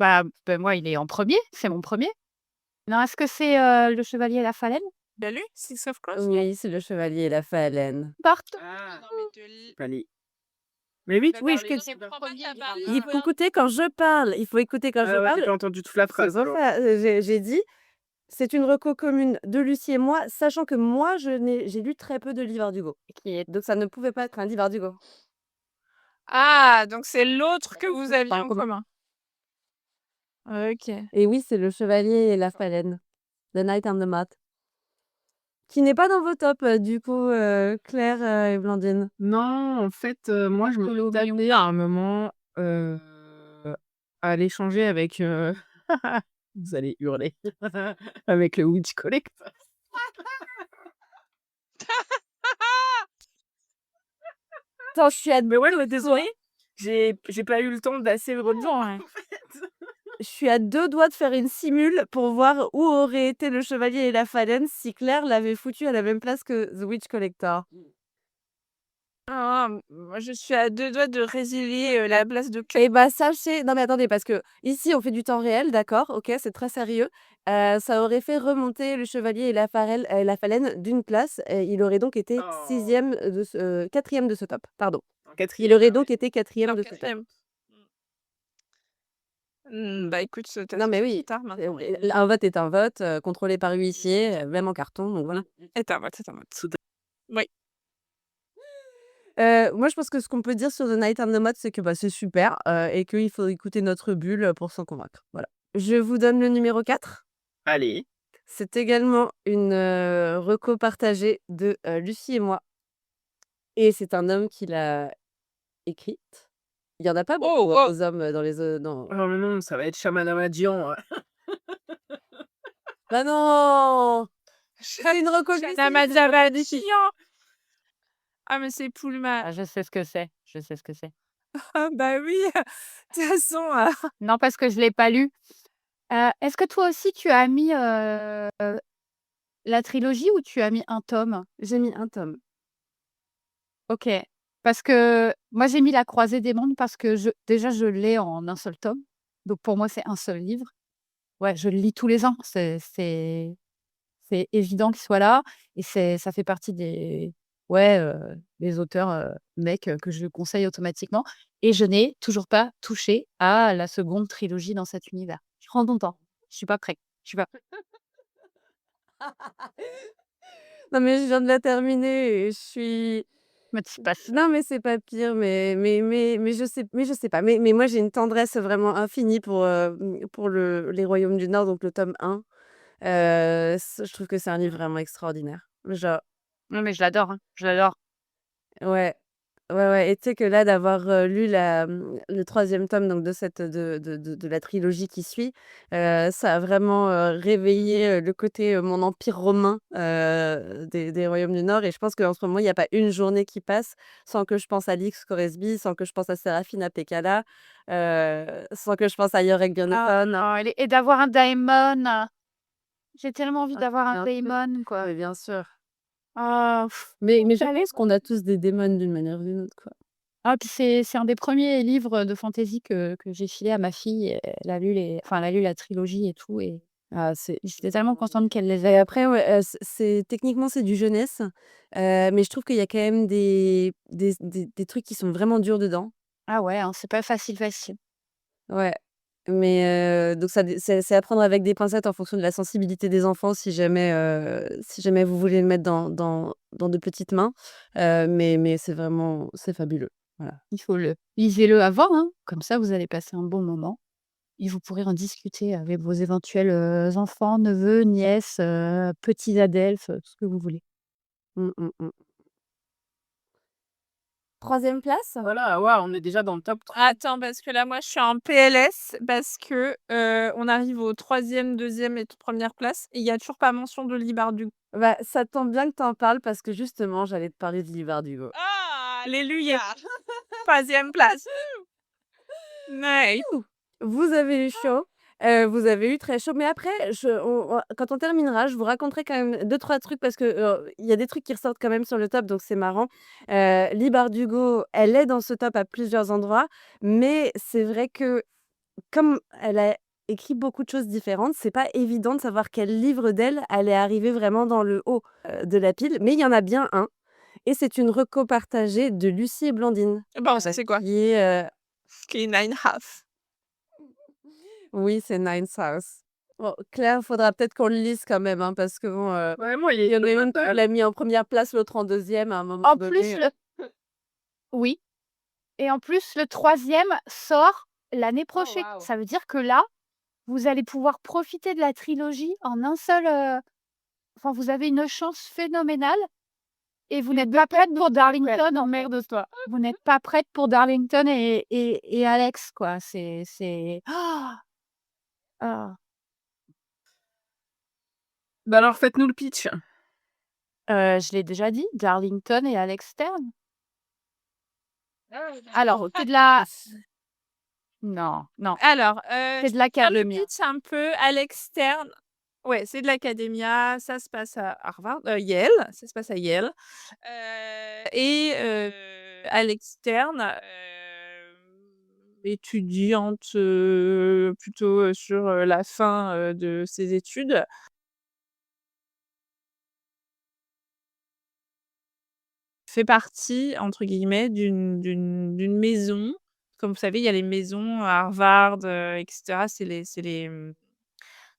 S4: Moi, il est en premier, c'est mon premier. Non, est-ce que c'est, Le Chevalier et la Phalène?
S6: Tu as lu Six of Crows?
S5: Oui, c'est Le Chevalier et la Phalène.
S4: Bart?
S3: Ah,
S6: Non, mais te lis.
S3: fallait mais vite,
S5: Oui,
S6: D'accord,
S5: je
S6: les
S5: que
S6: autres premiers, il parle
S5: il
S6: d'un
S5: faut écouter quand je parle, il faut écouter quand je
S3: ah ouais, j'ai
S5: parle.
S3: pas entendu toute la
S5: C'est
S3: phrase
S5: pas
S3: alors.
S5: ça, j'ai dit: «C'est une reco commune de Lucie et moi», sachant que moi, j'ai lu très peu de Lee Bardugo.
S4: Qui est
S5: Donc ça ne pouvait pas être un Lee Bardugo.
S6: Ah, donc c'est l'autre que vous aviez
S5: Enfin,
S6: en
S5: commun.
S6: commun. OK.
S5: Et oui, c'est Le Chevalier et la Phalène, The Knight and the Mat, qui n'est pas dans vos tops, du coup, Claire, et Blandine.
S3: Non, en fait, moi, je me suis
S4: Bartholoméo.
S3: tapée à un moment, à l'échanger avec, vous allez hurler, avec le Witch Collector.
S6: Attends, je suis à
S3: Mais ouais, désolée, j'ai pas eu le temps d'assez le retour,
S6: ouais.
S3: en fait.
S5: Je suis à 2 doigts de faire une simule pour voir où aurait été Le Chevalier et la Phalène si Claire l'avait foutu à la même place que The Witch Collector.
S6: Ah, moi je suis à 2 doigts de résilier, la place de
S5: Et bah, sachez non mais attendez, parce que ici on fait du temps réel, d'accord, OK, c'est très sérieux. Ça aurait fait remonter Le Chevalier et la Phalène d'une place, il aurait donc été
S3: Oh,
S5: 6e de ce 4e de ce top, pardon.
S3: en
S5: Il
S3: 4e,
S5: aurait
S3: ah
S5: donc
S3: ouais.
S5: été 4e
S6: alors
S5: de ce top.
S6: 4e. Bah, écoute, tu
S5: Non mais
S6: trop
S5: oui,
S6: tard maintenant.
S5: un vote est un vote, contrôlé par huissier, même en carton, donc voilà.
S6: C'est un vote, c'est un vote.
S3: Tout à
S6: Oui.
S5: Moi je pense que ce qu'on peut dire sur The Night and the Mod, c'est que, bah, c'est super, et qu'il faut écouter notre bulle, pour s'en convaincre. Voilà. Je vous donne le numéro 4.
S3: Allez,
S5: C'est également une, reco partagée de, Lucie et moi, et c'est un homme qui l'a écrite. Il y en a pas
S6: Oh,
S5: beaucoup, hein,
S6: oh!
S5: aux hommes, dans les, dans
S3: oh mais non, ça va être Shaman Amadian,
S5: bah non! C'est une reco
S6: Shana
S5: glissée, c'est pas Lucie.
S6: Madjavadjian! Ah, mais c'est Poulma.
S4: Ah, je sais ce que c'est, je sais ce que c'est.
S6: Ah, bah oui, de toute façon,
S4: Non, parce que je l'ai pas lu. Est-ce que toi aussi tu as mis, la trilogie ou tu as mis un tome?
S5: J'ai mis un tome.
S4: OK. Parce que moi j'ai mis La Croisée des mondes parce que déjà je l'ai en un seul tome, donc pour moi c'est un seul livre. Ouais, je le lis tous les ans, c'est évident qu'il soit là et ça fait partie des auteurs, mecs, que je conseille automatiquement et je n'ai toujours pas touché à la seconde trilogie dans cet univers. Je prends ton temps, je suis pas prête, je suis pas
S5: Non mais je viens de la terminer et je suis
S4: me dis pas ça.
S5: non mais c'est pas pire, mais je sais pas, mais moi j'ai une tendresse vraiment infinie pour les Royaumes du Nord, donc le tome 1. Je trouve que c'est un livre vraiment extraordinaire. Genre
S4: Non mais je l'adore, hein, je l'adore.
S5: ouais, ouais et tu sais que là d'avoir, lu le 3e tome donc de cette de la trilogie qui suit, ça a vraiment, réveillé, le côté, mon empire romain, des Royaumes du Nord et je pense qu'en ce moment, il y a pas une journée qui passe sans que je pense à Lix Scoresby, sans que je pense à Séraphine Pécala, sans que je pense à Yorick Bjornson.
S4: Ah, et d'avoir un daemon. J'ai tellement envie d'avoir un
S5: Bien sûr,
S4: daemon, quoi.
S5: mais bien sûr.
S4: Ah,
S5: Mais je pense qu'on a tous des démons d'une manière ou d'une autre, quoi.
S4: ah puis c'est un des premiers livres de fantasy que j'ai filé à ma fille. Elle a lu la trilogie et tout et
S5: Ah, c'est
S4: j'étais tellement contente qu'elle les
S5: et
S4: ait.
S5: après, ouais, c'est techniquement, c'est du jeunesse, mais je trouve qu'il y a quand même des trucs qui sont vraiment durs dedans.
S4: Ah ouais, hein, c'est pas facile, facile.
S5: Ouais, mais donc ça dé c'est à prendre avec des pincettes en fonction de la sensibilité des enfants si jamais vous voulez le mettre dans de petites mains, mais c'est fabuleux. Voilà.
S4: Lisez-le avant, hein, comme ça vous allez passer un bon moment et vous pourrez en discuter avec vos éventuels, enfants, neveux, nièces, petits adelphes, tout ce que vous voulez.
S5: Mmh, mmh, mmh. 3e place?
S3: voilà, waouh, on est déjà dans le top 3.
S6: attends, parce que là, moi, je suis en PLS parce que, on arrive au 3e, 2e et 1re place et il y a toujours pas mention de Libardu.
S5: Bah, ça tombe bien que tu en parles parce que justement, j'allais te parler de Livardugo.
S6: Ah! Alléluia! 3e place. Nice.
S5: Vous avez eu chaud, vous avez eu très chaud, mais après quand on terminera, je vous raconterai quand même deux trois trucs parce que, il y a des trucs qui ressortent quand même sur le top, donc c'est marrant. Ly Bardugo, elle est dans ce top à plusieurs endroits, mais c'est vrai que comme elle a écrit beaucoup de choses différentes, c'est pas évident de savoir quel livre d'elle allait arriver vraiment dans le haut, de la pile, mais il y en a bien un et c'est une reco partagée de Lucie et Blandine
S6: Bon, ça, c'est quoi?
S5: qui est,
S6: Qui est 9
S5: oui, c'est Ninth House. Bon, Claire, faudra peut-être qu'on le lise quand même, hein, parce que bon,
S3: Ouais, moi,
S5: il y en a une qui l'a mis en première place, l'autre en deuxième à un moment
S4: En
S5: donné.
S4: plus, oui, Et en plus, le troisième sort l'année
S6: Oh
S4: prochaine.
S6: waouh!
S4: Ça veut dire que là, vous allez pouvoir profiter de la trilogie en un seul, enfin, vous avez une chance phénoménale et vous n'êtes pas prête pour
S6: Ouais,
S4: Darlington, en fait.
S6: emmerde-toi.
S4: Vous n'êtes pas prête pour Darlington et Alex, quoi. C'est ah! Ah!
S3: Bah alors, faites-nous le pitch.
S4: Je l'ai déjà dit, Darlington et Alex Stern. Alors, c'est de la non, non,
S6: Alors,
S4: c'est
S6: je
S4: de
S6: peux faire le
S4: l'académia.
S6: pitch un peu à l'externe. Ouais, c'est de l'académia, ça se passe à Harvard, Yale, ça se passe à Yale. À l'externe, étudiante, plutôt, sur, la fin, de ses études. Fait partie, entre guillemets, d'une maison. Comme vous savez, il y a les maisons à Harvard, et cetera.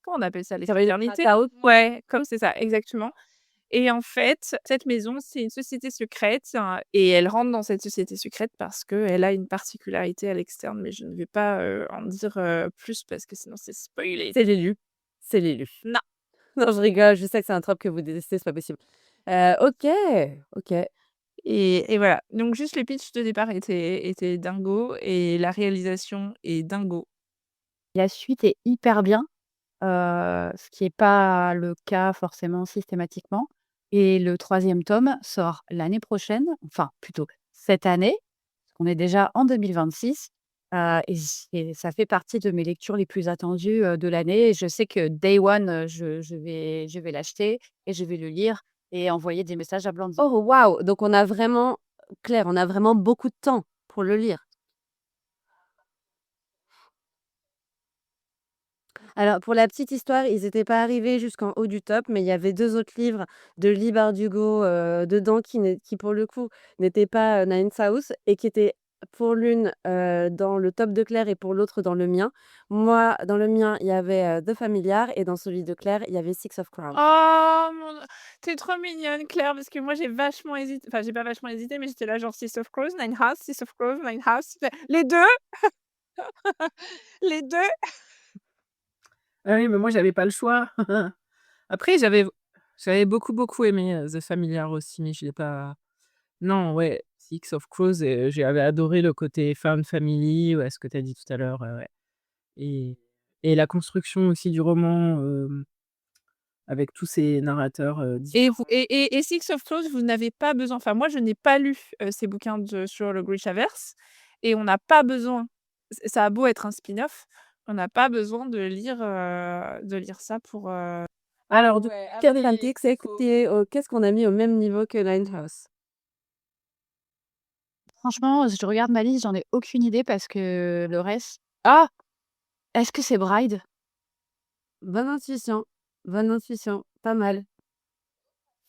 S6: Comment on appelle ça? Les
S5: Ça veut dire
S6: fraternités?
S5: Tao?
S6: Ouais, comme c'est ça, exactement. Et en fait, cette maison, c'est une société secrète, hein, et elle rentre dans cette société secrète parce qu'elle a une particularité à l'externe, mais je ne vais pas, en dire, plus parce que sinon c'est spoilé.
S5: C'est l'élu. C'est l'élu.
S6: Non.
S5: Non, je rigole, je sais que c'est un trope que vous détestez, c'est pas possible. OK, OK.
S6: Et voilà. Donc juste le pitch de départ était dingo et la réalisation est dingo.
S4: La suite est hyper bien, ce qui est pas le cas forcément systématiquement et le troisième tome sort l'année prochaine, enfin plutôt cette année, parce qu'on est déjà en 2026, et ça fait partie de mes lectures les plus attendues, de l'année et je sais que day one, je vais l'acheter et je vais le lire et envoyer des messages à Blandy.
S5: Oh waouh! Donc on a vraiment Claire, on a vraiment beaucoup de temps pour le lire. Alors pour la petite histoire, ils étaient pas arrivés jusqu'en haut du top, mais il y avait 2 autres livres de Leigh Bardugo, dedans qui pour le coup n'étaient pas, Ninth House et qui étaient pour l'une, dans le top de Claire et pour l'autre dans le mien. Moi, dans le mien, il y avait, The Familiar et dans celui de Claire, il y avait Six of Crows.
S6: Oh tu trop mignonne Claire, parce que moi j'ai vachement hésité, enfin j'ai pas vachement hésité, mais j'étais là genre Six of Crows, Nine House, Six of Crows, Nine House, les 2, les 2.
S3: Ah oui, mais moi, j'avais pas le choix. Après, j'avais beaucoup, beaucoup aimé, The Familiar aussi, mais je l'ai pas non, ouais, Six of Crows, j'avais adoré le côté found family, ouais, ce que tu as dit tout à l'heure, ouais et la construction aussi du roman, avec tous ces narrateurs,
S6: Et
S3: différents.
S6: vous et Six of Crows, vous n'avez pas besoin, enfin moi je n'ai pas lu, ces bouquins sur le Grishaverse et on n'a pas besoin, ça a beau être un spin-off, on n'a pas besoin de lire ça pour,
S3: Alors de
S5: Ouais,
S3: quel
S5: après Fantic, c'est écouté qu'est-ce qu'on a mis au même niveau que House?
S4: Franchement, je regarde ma liste, j'en ai aucune idée parce que le reste ah! Est-ce que c'est Bride?
S5: Bonne intuition, pas mal.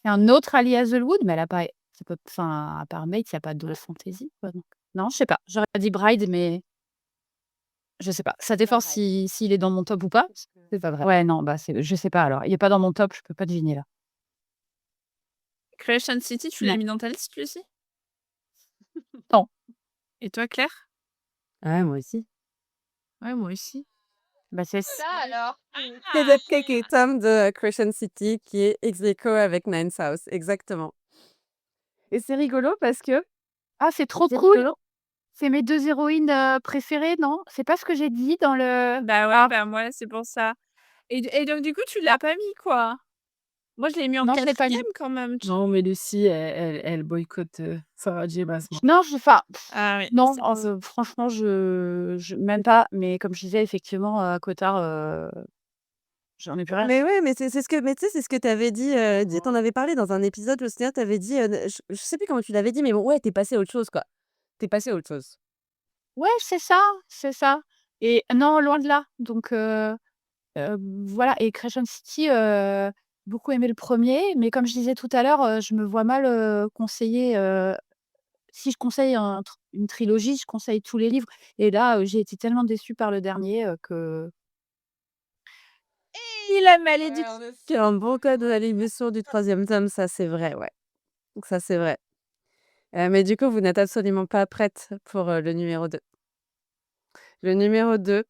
S4: C'est un autre Ali Hazelwood, mais elle a pas ça peut enfin, à part Mates, il y a pas de fantasy, quoi, donc non, je sais pas. J'aurais dit Bride, mais je sais pas. Ça dépend s'il est dans mon top ou pas.
S5: C'est pas vrai.
S4: Ouais, non, bah, je sais pas alors. Il est pas dans mon top, je peux pas deviner là.
S6: Creation City, tu l'as
S4: Non,
S6: mis dans ta liste lui aussi?
S4: non.
S6: Et toi Claire?
S5: Ouais, moi aussi.
S6: Ouais, moi aussi.
S4: Bah, c'est
S6: Ça alors?
S5: C'est The Cake et Tom de Crescent City qui est ex aequo avec Ninth House, exactement. Et c'est rigolo parce que
S4: ah, c'est trop
S5: c'est
S4: cool!
S5: rigolo.
S4: C'est mes 2 héroïnes, préférées, non? C'est pas ce que j'ai dit dans le
S6: Bah ouais,
S4: ah,
S6: bah moi c'est pour ça. Et donc du coup tu l'as pas mis quoi? Moi je l'ai mis en
S4: non, je l'ai pas mis.
S6: 4e quand même,
S3: non, mais Lucie, elle boycotte, Sarah J. Maas maintenant.
S4: Non, enfin,
S6: Ah oui,
S4: non,
S6: c'est
S4: franchement, je même pas, mais comme je disais, effectivement, Cotard, j'en ai plus rien.
S5: Mais ouais, c'est ce que mais tu sais, c'est ce que tu avais dit, tu en avais parlé dans un épisode, je me souviens, tu avais dit, je sais plus comment tu l'avais dit, mais bon, ouais, tu es passé à autre chose, quoi. Tu es passé à autre chose.
S4: Ouais, c'est ça et non, loin de là, donc voilà et Crescent City, beaucoup aimé le premier mais comme je disais tout à l'heure, je me vois mal, conseiller, si je conseille une trilogie, je conseille tous les livres et là, j'ai été tellement déçue par le dernier, que
S6: et la malédiction.
S5: C'est un bon code de la l'émission du troisième tome, ça c'est vrai, ouais. Ça c'est vrai. Mais du coup, vous n'êtes absolument pas prête pour, le numéro 2. Le numéro 2,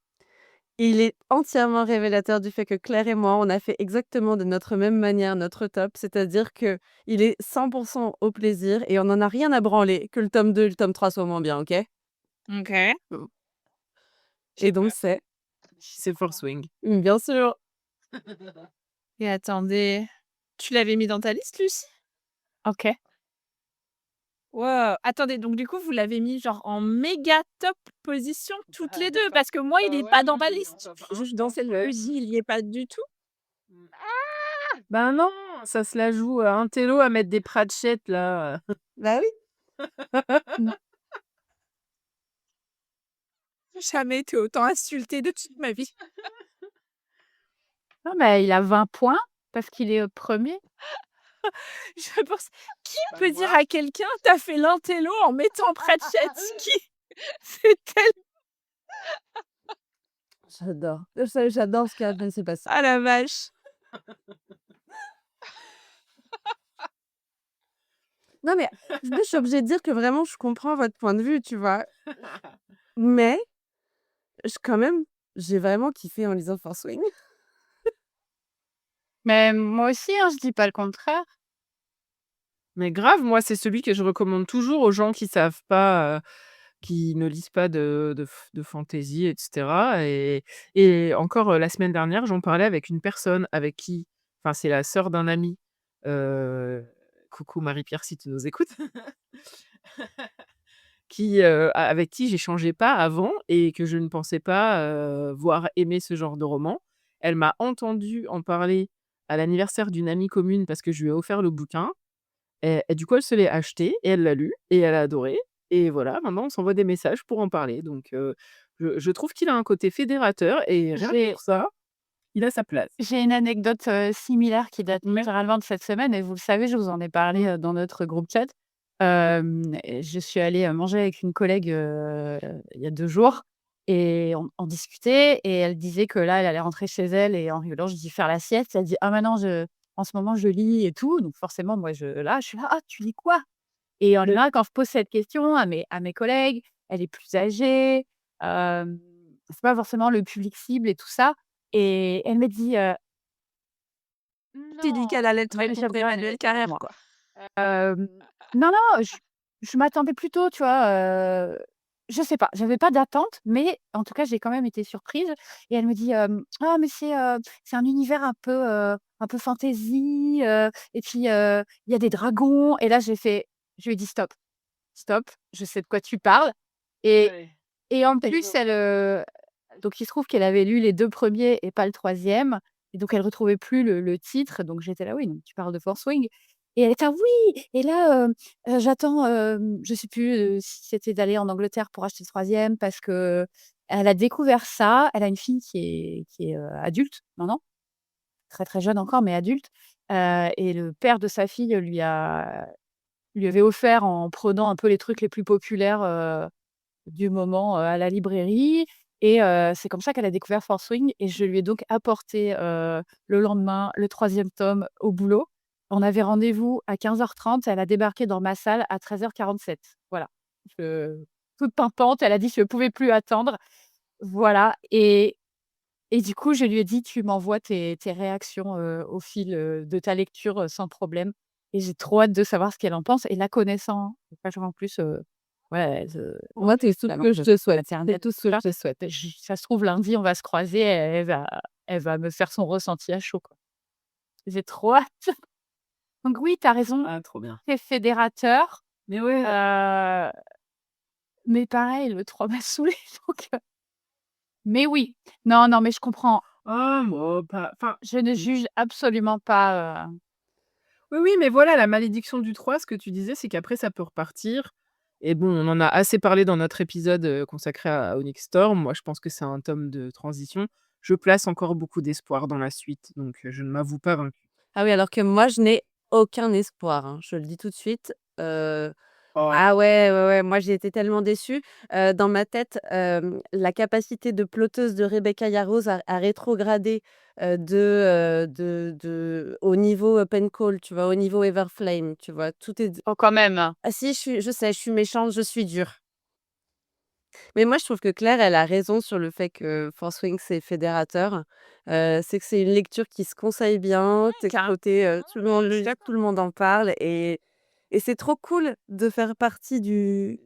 S5: il est entièrement révélateur du fait que Claire et moi, on a fait exactement de notre même manière notre top. C'est-à-dire qu'il est 100 au plaisir et on n'en a rien à branler que le tome 2 et le tome 3 soient moins bien, OK?
S6: OK.
S5: Et donc c'est
S3: C'est Force Wing.
S5: bien sûr.
S6: Et attendez, tu l'avais mis dans ta liste, Lucie?
S4: OK.
S6: Wow! Attendez, donc du coup, vous l'avez mis genre en méga top position toutes les 2? Parce que moi, il est pas dans ma liste. Juste dans celle que j'ai, il y est pas du tout.
S3: Ben non, ça se la joue, un télo à mettre des Pratchett là,
S5: Bah oui.
S6: Jamais été autant insultée de toute ma vie.
S4: Non, mais il a 20 points parce qu'il est, 1er.
S6: Je pense qui peut dire à quelqu'un: «Tu as fait l'intello en mettant Pratchett?» Qui? C'est tel
S5: J'adore. J'adore ce qui vient de se passer.
S6: ah la vache!
S5: Non, mais je suis obligée de dire que vraiment je comprends votre point de vue, tu vois? Mais quand même, j'ai vraiment kiffé en lisant Force Wing.
S4: Mais moi aussi, hein, je dis pas le contraire.
S3: Mais grave, moi, c'est celui que je recommande toujours aux gens qui savent pas, qui ne lisent pas de fantasy et cetera et encore, la semaine dernière, j'en parlais avec une personne avec qui enfin, c'est la sœur d'un ami, coucou Marie-Pierre si tu nous écoutes, qui, avec qui j'échangeais pas avant et que je ne pensais pas, voir aimer ce genre de roman. Elle m'a entendue en parler à l'anniversaire d'une amie commune parce que je lui ai offert le bouquin et du coup, elle se l'est acheté et elle l'a lu et elle a adoré et voilà, maintenant on s'envoie des messages pour en parler donc je trouve qu'il a un côté fédérateur et rien que
S4: J'ai
S3: pour ça, il a sa place.
S4: j'ai une anecdote, similaire qui date littéralement de cette semaine et vous le savez, je vous en ai parlé, dans notre groupe chat. Et je suis allée, manger avec une collègue, il y a 2 jours et on discutait et elle disait que là, elle allait rentrer chez elle et en rigolant, je dis: «Faire la sieste». Elle dit: «Ah maintenant en ce moment, je lis et tout». Donc forcément, moi, je suis là: «Ah, tu lis quoi?» Et en général, quand je pose cette question à mes collègues, elle est plus âgée, hem, c'est pas forcément le public cible et tout ça et elle me dit,
S6: Tu dis qu'elle allait te
S4: mais
S6: répondre Emmanuel Carrère, quoi.
S4: Hem, non, non, je m'attendais plutôt, tu vois, je sais pas, j'avais pas d'attente, mais en tout cas, j'ai quand même été surprise et elle me dit, «Ah mais c'est un univers un peu fantasy, et puis, il y a des dragons» et là, je lui ai dit: «Stop, stop, je sais de quoi tu parles» et
S3: Ouais.
S4: en plus, donc il se trouve qu'elle avait lu les 2 premiers et pas le troisième et donc elle retrouvait plus le titre, donc j'étais là: «Oui, donc tu parles de Force Wing» et elle était là: «Oui et là, j'attends», je sais plus, si c'était d'aller en Angleterre pour acheter le troisième parce qu'elle a découvert ça. Elle a une fille qui est, adulte maintenant, très, très jeune encore, mais adulte, et le père de sa fille lui avait offert en prenant un peu les trucs les plus populaires, du moment, à la librairie et c'est comme ça qu'elle a découvert Force Wing et je lui ai donc apporté, le lendemain, le troisième tome au boulot. On avait rendez-vous à 15h30, elle a débarqué dans ma salle à 13h47. Voilà. Je toute pimpante, elle a dit: «Je ne pouvais plus attendre». Voilà et du coup, je lui ai dit: «Tu m'envoies tes réactions, au fil, de ta lecture, sans problème» et j'ai trop hâte de savoir ce qu'elle en pense et la connaissant, vachement plus, ouais,
S5: Moi, c'est tout ce que je te souhaite. C'est tout ce que je te souhaite.
S4: ça se trouve lundi, on va se croiser, elle va me faire son ressenti à chaud, quoi. J'ai trop hâte. Donc oui, tu as raison,
S3: Ah, trop bien.
S4: c'est fédérateur,
S3: Mais ouais.
S4: mais pareil, le 3 m'a saoulée donc mais oui. Non, non, mais je comprends.
S3: Ah moi, pas enfin,
S4: Je ne juge absolument pas,
S3: oui, oui, mais voilà, la malédiction du 3, ce que tu disais, c'est qu'après ça peut repartir et bon, on en a assez parlé dans notre épisode, consacré à Onyx Storm. Moi, je pense que c'est un tome de transition. Je place encore beaucoup d'espoir dans la suite, donc je ne m'avoue pas vaincue.
S5: Ah oui, alors que moi, je n'ai aucun espoir, hein, je le dis tout de suite.
S3: Oh.
S5: Ah ouais, moi j'ai été tellement déçue. Dans ma tête, la capacité de ploteuse de Rebecca Yarros a rétrogradé, au niveau, Pencall, tu vois? Au niveau Everflame, tu vois? Tout est
S4: Oh, quand même.
S5: ah si, je sais, je suis méchante, je suis dure. Mais moi, je trouve que Claire, elle a raison sur le fait que Force Wings, c'est fédérateur. C'est que c'est une lecture qui se conseille bien, tu
S6: Carrément,
S5: côté, tout le monde
S6: je
S5: le
S6: suis
S5: lit, tout
S6: d'accord.
S5: le monde en parle et c'est trop cool de faire partie du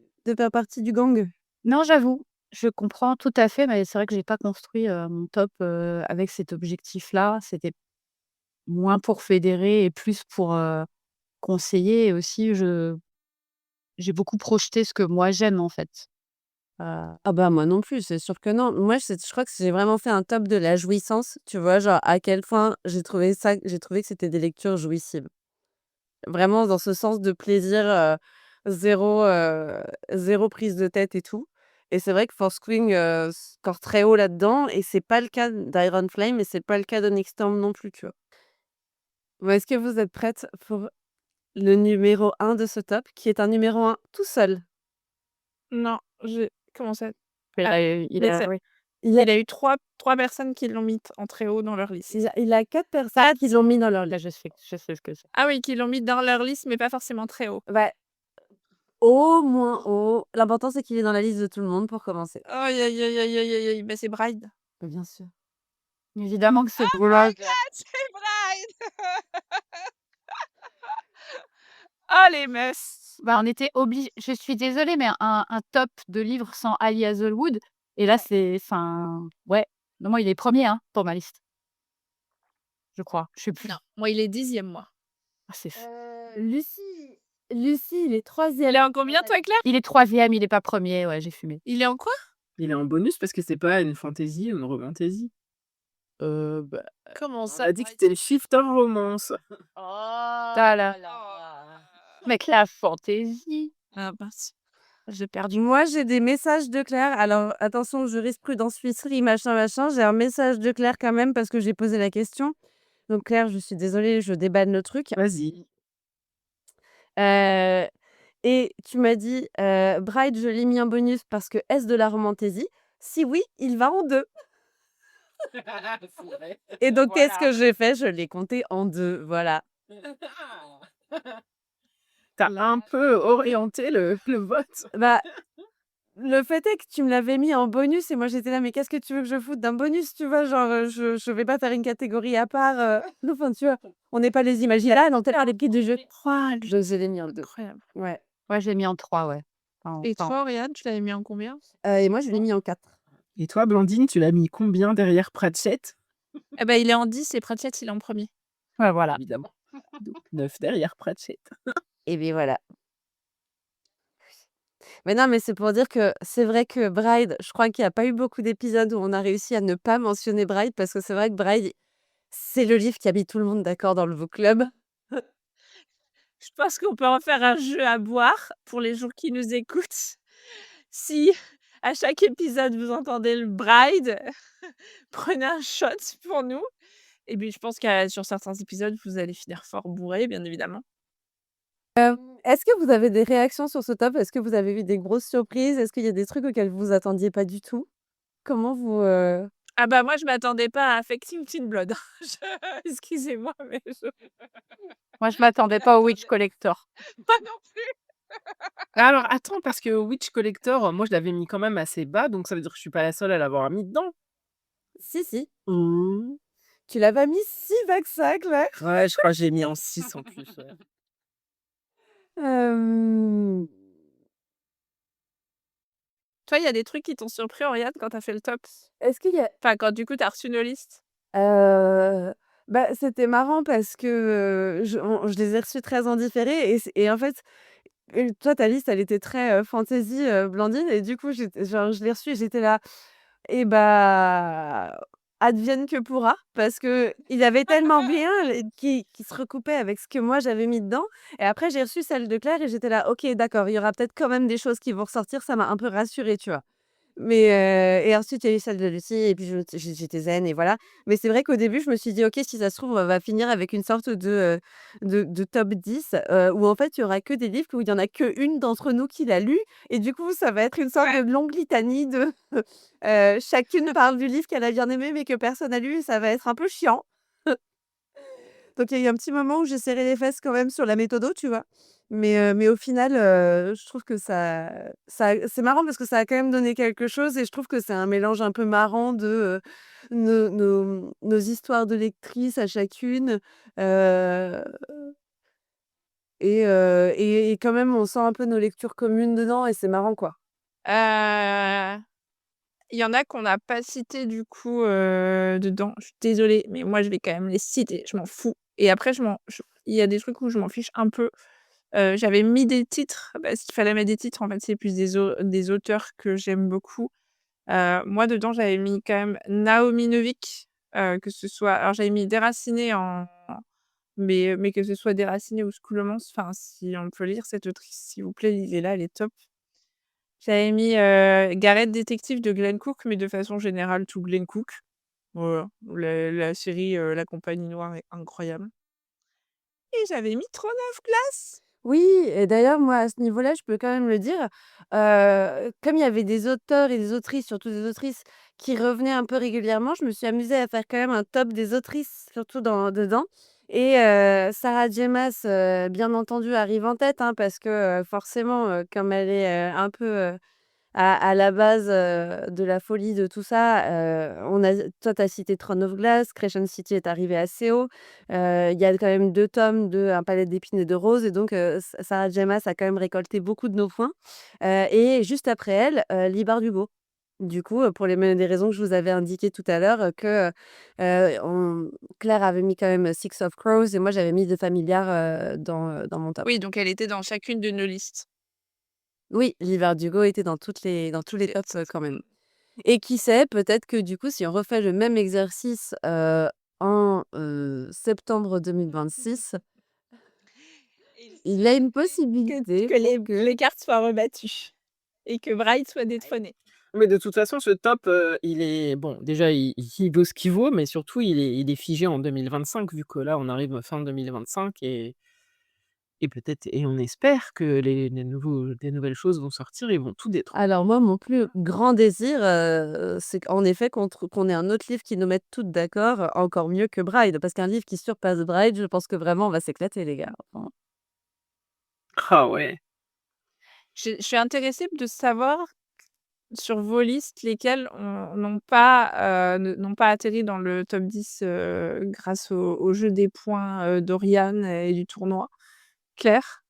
S5: gang.
S4: Non, j'avoue, je comprends tout à fait, mais c'est vrai que j'ai pas construit, mon top, avec cet objectif-là. C'était moins pour fédérer et plus pour, conseiller et aussi j'ai beaucoup projeté ce que moi j'aime, en fait.
S5: Ah bah, moi non plus, c'est sûr que non. Moi, je crois que j'ai vraiment fait un top de la jouissance, tu vois? Genre à quel point j'ai trouvé que c'était des lectures jouissives. Vraiment dans ce sens de plaisir, 0, 0 prise de tête et tout et c'est vrai que Forswing, score très haut là-dedans et c'est pas le cas d'Iron Flame et c'est pas le cas d'Onyx Storm non plus, tu vois? Bon, est-ce que vous êtes prêtes pour le numéro 1 de ce top, qui est un numéro 1 tout seul?
S6: Non, comment ça?
S4: Il
S6: Ah,
S4: a il
S6: mais
S4: a
S6: c'est
S4: oui.
S5: Il a
S6: il a eu trois personnes qui l'ont mis en très haut dans leur liste.
S5: il a 4 personnes qui l'ont mis dans leur
S4: Là,
S5: liste.
S4: je sais ce que c'est.
S6: Ah oui, qui l'ont mis dans leur liste, mais pas forcément très haut.
S5: Ouais, haut, moins haut. L'important, c'est qu'il est dans la liste de tout le monde pour commencer.
S6: Aïe, aïe, aïe, aïe, aïe, aïe, aïe, bah, c'est Bride.
S5: Bah, bien sûr.
S4: Évidemment que c'est
S6: Oh my
S4: Bride.
S6: god, c'est Bride! Oh les meufs!
S4: Bah, on était obligés. Je suis désolée, mais un top de livres sans Ali Hazelwood et là, c'est enfin, ouais. Non, moi, il est premier hein, dans ma liste, je crois. Je sais plus.
S6: Non, moi, il est 10e, moi.
S4: Ah, c'est f
S5: Lucie, il est 3e.
S6: Il est en combien, toi, Claire?
S4: il est troisième, il est pas premier. Ouais, j'ai fumé.
S6: Il est en quoi?
S3: Il est en bonus parce que c'est pas une fantasy ou une romantasy.
S4: Bah,
S6: Comment
S3: On
S6: ça,
S3: a dit que
S6: Bride?
S3: c'était le shift of romance.
S6: Oh
S4: ça là.
S6: là!
S4: Mec, la fantaisie.
S6: Ah mince,
S4: J'ai perdu.
S5: Moi, j'ai des messages de Claire. Alors, attention, jurisprudence suisserie, machin, machin. J'ai un message de Claire quand même parce que j'ai posé la question. Donc, Claire, je suis désolée, je déballe le truc.
S3: Vas-y.
S5: Euh, et tu m'as dit, Bride, je l'ai mis en bonus parce que est-ce de la romantaisie? Si oui, il va en 2.
S3: C'est vrai.
S5: Et donc, qu'est-ce
S6: voilà.
S5: que j'ai fait? Je l'ai compté en 2. Voilà.
S3: T'as un peu orienté le vote.
S5: Bah, le fait est que tu me l'avais mis en bonus et moi j'étais là, mais qu'est-ce que tu veux que je foute d'un bonus, tu vois? Genre, je vais pas faire une catégorie à part, enfin, tu vois? On n'est pas les imaginaires là, non, tu les prix du jeu. Je l'ai mis en 2.
S6: Incroyable.
S5: Ouais.
S4: Ouais, je l'ai mis en 3, ouais.
S6: Et
S4: Enfin,
S6: toi, Oriane, tu l'avais mis en combien?
S5: Et moi je l'ai mis en 4.
S3: Et toi, Blandine, tu l'as mis combien derrière Pratchett?
S6: Eh ben, il est en 10 et Pratchett, il est en premier.
S4: ouais, voilà.
S3: Évidemment. Donc 9 derrière Pratchett.
S5: Et beh, voilà. Mais non, mais c'est pour dire que c'est vrai que Bride, je crois qu'il y a pas eu beaucoup d'épisodes où on a réussi à ne pas mentionner Bride parce que c'est vrai que Bride, c'est le livre qui a mis tout le monde d'accord dans le book club.
S6: Je pense qu'on peut en faire un jeu à boire pour les gens qui nous écoutent. Si à chaque épisode vous entendez le Bride, prenez un shot pour nous. Et puis je pense que sur certains épisodes, vous allez finir fort bourré, bien évidemment.
S5: Est-ce que vous avez des réactions sur ce top? Est-ce que vous avez eu des grosses surprises? Est-ce qu'il y a des trucs auxquels vous vous attendiez pas du tout? Comment vous,
S6: Ah bah moi, je m'attendais pas à Affecting Teen Blood. Excusez-moi, mais
S4: Moi, je m'attendais pas au Witch Collector.
S6: Moi non plus.
S3: Alors attends, parce que Witch Collector, moi je l'avais mis quand même assez bas, donc ça veut dire que je suis pas la seule à l'avoir mis dedans.
S5: Si,
S3: Mmh.
S5: tu l'as pas mis si bas que ça, Claire?
S3: Ouais, je crois que j'ai mis en 6 en plus, ouais.
S5: Hem,
S6: Toi, il y a des trucs qui t'ont surpris, Oriane, quand tu as fait le top?
S5: est-ce qu'il y a
S6: Enfin, quand du coup, tu as reçu nos listes?
S5: bah, c'était marrant parce que, je les ai reçus très en différé et en fait, toi, ta liste, elle était très, fantaisie, Blandine et du coup, j'étais genre, je l'ai reçue et j'étais là: et bah, advienne que pourra, parce qu'il avait tellement bien qui se recoupait avec ce que moi j'avais mis dedans et après j'ai reçu celle de Claire et j'étais là: «OK, d'accord, il y aura peut-être quand même des choses qui vont ressortir», ça m'a un peu rassurée, tu vois? Et ensuite, il y a eu celle de Lucie et puis j'étais zen et voilà. Mais c'est vrai qu'au début, je me suis dit: «OK, si ça se trouve, on va finir avec une sorte de top 10, où en fait, il y aura que des livres où il y en a qu'une d'entre nous qui l'a lu et du coup, ça va être une sorte de longue litanie de, chacune parle du livre qu'elle a bien aimé mais que personne n'a lu et ça va être un peu chiant». Donc il y a eu un petit moment où j'ai serré les fesses quand même sur la méthodo, tu vois? Mais au final, je trouve que c'est marrant parce que ça a quand même donné quelque chose et je trouve que c'est un mélange un peu marrant de, nos histoires de lectrices à chacune, heu et quand même on sent un peu nos lectures communes dedans et c'est marrant, quoi.
S6: Heu, il y en a qu'on n'a pas cité du coup, dedans. Je suis désolée, mais moi je vais quand même les citer, je m'en fous et après il y a des trucs où je m'en fiche un peu. J'avais mis des titres parce qu'il fallait mettre des titres, en fait, c'est plus des auteurs que j'aime beaucoup. Moi dedans, j'avais mis quand même Naomi Novik, que ce soit alors j'avais mis Déracinée mais que ce soit Déracinée ou Scoulemance, enfin, si on peut lire cette autrice, s'il vous plaît, lisez-la, elle est top. J'avais mis, Garrett détective de Glenn Cook, mais de façon générale, tout Glenn Cook. Voilà, la série, La Compagnie Noire est incroyable et j'avais mis Throne of Glass.
S5: Oui et d'ailleurs, moi, à ce niveau-là, je peux quand même le dire, comme il y avait des auteurs et des autrices, surtout des autrices, qui revenaient un peu régulièrement, je me suis amusée à faire quand même un top des autrices, surtout dedans et Sarah J. Maas, bien entendu, arrive en tête, hein, parce que, forcément, comme elle est, un peu, à la base, de la folie de tout ça, on a toi, tu as cité Throne of Glass, Crescent City est arrivé assez haut. Il y a quand même 2 tomes de Un palais d'épines et de roses et donc Sarah J. Maas a quand même récolté beaucoup de nos points. Et juste après elle, Libar Dugo. Du coup, pour les mêmes des raisons que je vous avais indiquées tout à l'heure, que, on Claire avait mis quand même Six of Crows et moi j'avais mis The Familiar, dans mon top.
S6: Oui, donc elle était dans chacune de nos listes.
S5: Oui, Libar Dugo était dans tous les
S6: C'est
S5: tops, quand même. Et qui sait, peut-être que du coup, si on refait le même exercice, en, septembre 2026, il y a une possibilité
S6: que
S5: pour
S6: les
S5: que
S6: les cartes soient rebattues et que Bright soit détrôné.
S3: Mais de toute façon, ce top, il est bon, déjà, il vaut ce qu'il vaut, mais surtout, il est figé en 2025 vu que là, on arrive fin 2025 et peut-être et on espère que des nouvelles choses vont sortir et vont tout détrôner.
S5: alors moi, mon plus grand désir, c'est qu'en effet qu'on ait un autre livre qui nous mette toutes d'accord, encore mieux que Bride. Parce qu'un livre qui surpasse Bride, je pense que vraiment on va s'éclater les gars, enfin.
S3: Ah ouais.
S6: Je suis intéressée de savoir sur vos listes lesquelles n'ont pas, n'ont pas atterri dans le top 10 grâce au jeu des points, d'Oriane et du tournoi. Claire?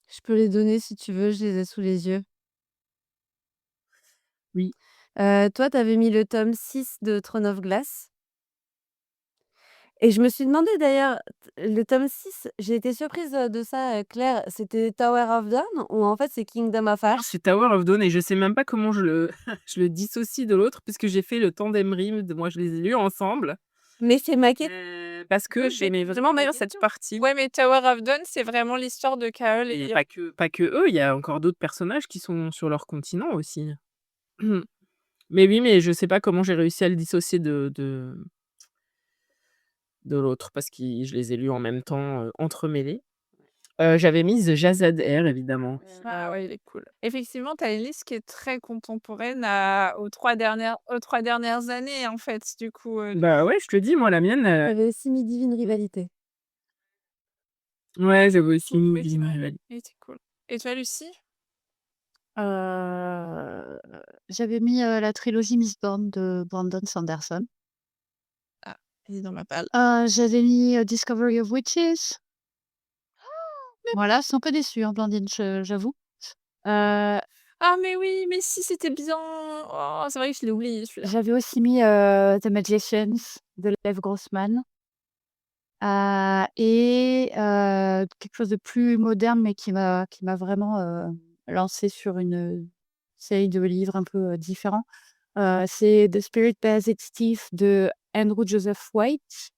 S5: Je peux les donner si tu veux, je les ai sous les yeux.
S3: Oui.
S5: Toi, tu avais mis le tome 6 de Throne of Glass. Et je me suis demandé d'ailleurs, le tome 6, j'ai été surprise, de ça, Claire, c'était Tower of Dawn ou en fait c'est Kingdom of
S3: Non,
S5: Ash?
S3: c'est Tower of Dawn et je sais même pas comment je le je le dissocie de l'autre puisque j'ai fait le tandem rime, moi je les ai lus ensemble,
S5: Mais c'est ma question.
S3: parce que j'aimais vraiment bien cette partie
S6: Ouais, mais Tower of Dawn, c'est vraiment l'histoire de Kael et
S3: et
S6: Lyra.
S3: pas que eux, il y a encore d'autres personnages qui sont sur leur continent aussi. Mais oui, mais je sais pas comment j'ai réussi à le dissocier de l'autre parce que je les ai lus en même temps, entremêlés. J'avais mis The Jazad Air évidemment.
S6: Ah ouais, il est cool. Effectivement, tu as une liste qui est très contemporaine aux 3 dernières années, en fait, du coup,
S3: Bah ouais, je te dis, moi la mienne,
S5: J'avais aussi mis Divine Rivalité.
S3: ouais, j'avais aussi mis
S6: oui,
S3: Divine Rivalité.
S6: il était cool. Et toi, Lucie?
S4: Heu, j'avais mis, la trilogie Mistborn de Brandon Sanderson.
S6: Ah, il est dans ma palle.
S4: J'avais mis, Discovery of Witches. Voilà, c'est un peu déçu, hein, Blandine, j'avoue. Heu,
S6: Ah mais oui, mais si, c'était bien! Oh, c'est vrai que je l'ai oublié celui-là.
S4: j'avais aussi mis, The Magicians de Lev Grossman. Et quelque chose de plus moderne, mais qui m'a vraiment, lancée sur une, série de livres un peu, différents. C'est The Spirit Bears Its Teeth de Andrew Joseph White.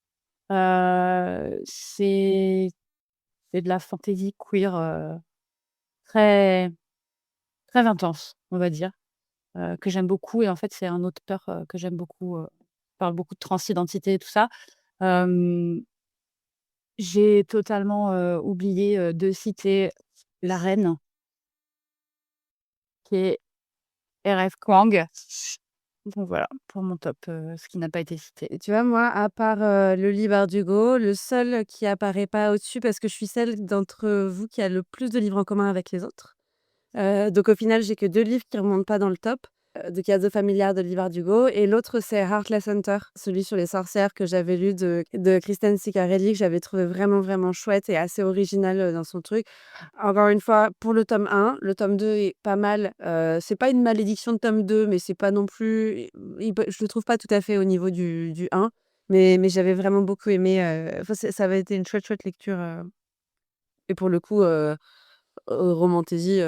S4: C'est de la fantasy queer, très très intense, on va dire. que j'aime beaucoup et en fait, c'est un auteur, que j'aime beaucoup, parle beaucoup de transidentité et tout ça. Hem, j'ai totalement, oublié, de citer la reine qui est R.F. Kuang. Donc voilà, pour mon top, ce qui n'a pas été cité.
S5: Et tu vois, moi, à part, le lit Bardugo, le seul qui apparaît pas au-dessus parce que je suis celle d'entre vous qui a le plus de livres en commun avec les autres. Donc au final, j'ai que 2 livres qui remontent pas dans le top, donc il y a The Familiar de Leigh Bardugo et l'autre c'est Heartless Hunter, celui sur les sorcières que j'avais lu de Kristen Ciccarelli, que j'avais trouvé vraiment, vraiment chouette et assez original, dans son truc. Encore une fois, pour le tome 1, le tome 2 est pas mal, c'est pas une malédiction de tome 2, mais c'est pas non plus je le trouve pas tout à fait au niveau du 1, mais j'avais vraiment beaucoup aimé, enfin ça avait été une chouette, chouette lecture, et pour le coup, romantasy,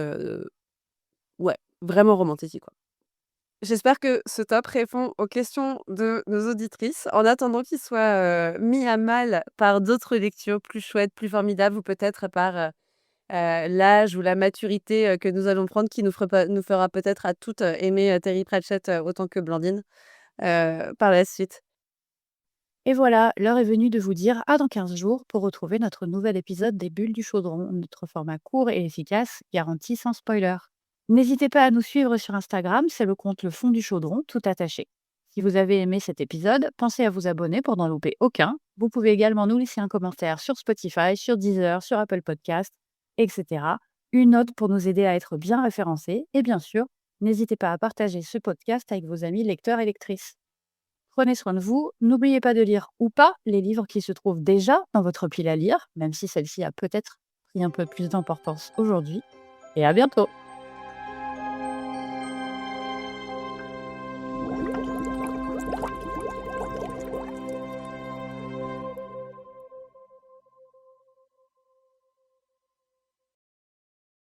S5: ouais, vraiment romantasy, quoi. J'espère que ce top répond aux questions de nos auditrices, en attendant qu'il soit, mis à mal par d'autres lectures plus chouettes, plus formidables ou peut-être par, l'âge ou la maturité, que nous allons prendre qui nous fera peut-être à toutes, aimer, Terry Pratchett, autant que Blandine, par la suite.
S4: Et voilà, l'heure est venue de vous dire à dans 15 jours pour retrouver notre nouvel épisode des Bulles du Chaudron, notre format court et efficace, garanti sans spoiler. N'hésitez pas à nous suivre sur Instagram, c'est le compte Le Fond du Chaudron, tout attaché. Si vous avez aimé cet épisode, pensez à vous abonner pour n'en louper aucun. Vous pouvez également nous laisser un commentaire sur Spotify, sur Deezer, sur Apple Podcasts, etc. Une note pour nous aider à être bien référencés. Et bien sûr, n'hésitez pas à partager ce podcast avec vos amis lecteurs et lectrices. Prenez soin de vous, n'oubliez pas de lire ou pas les livres qui se trouvent déjà dans votre pile à lire, même si celle-ci a peut-être pris un peu plus d'importance aujourd'hui. Et à bientôt!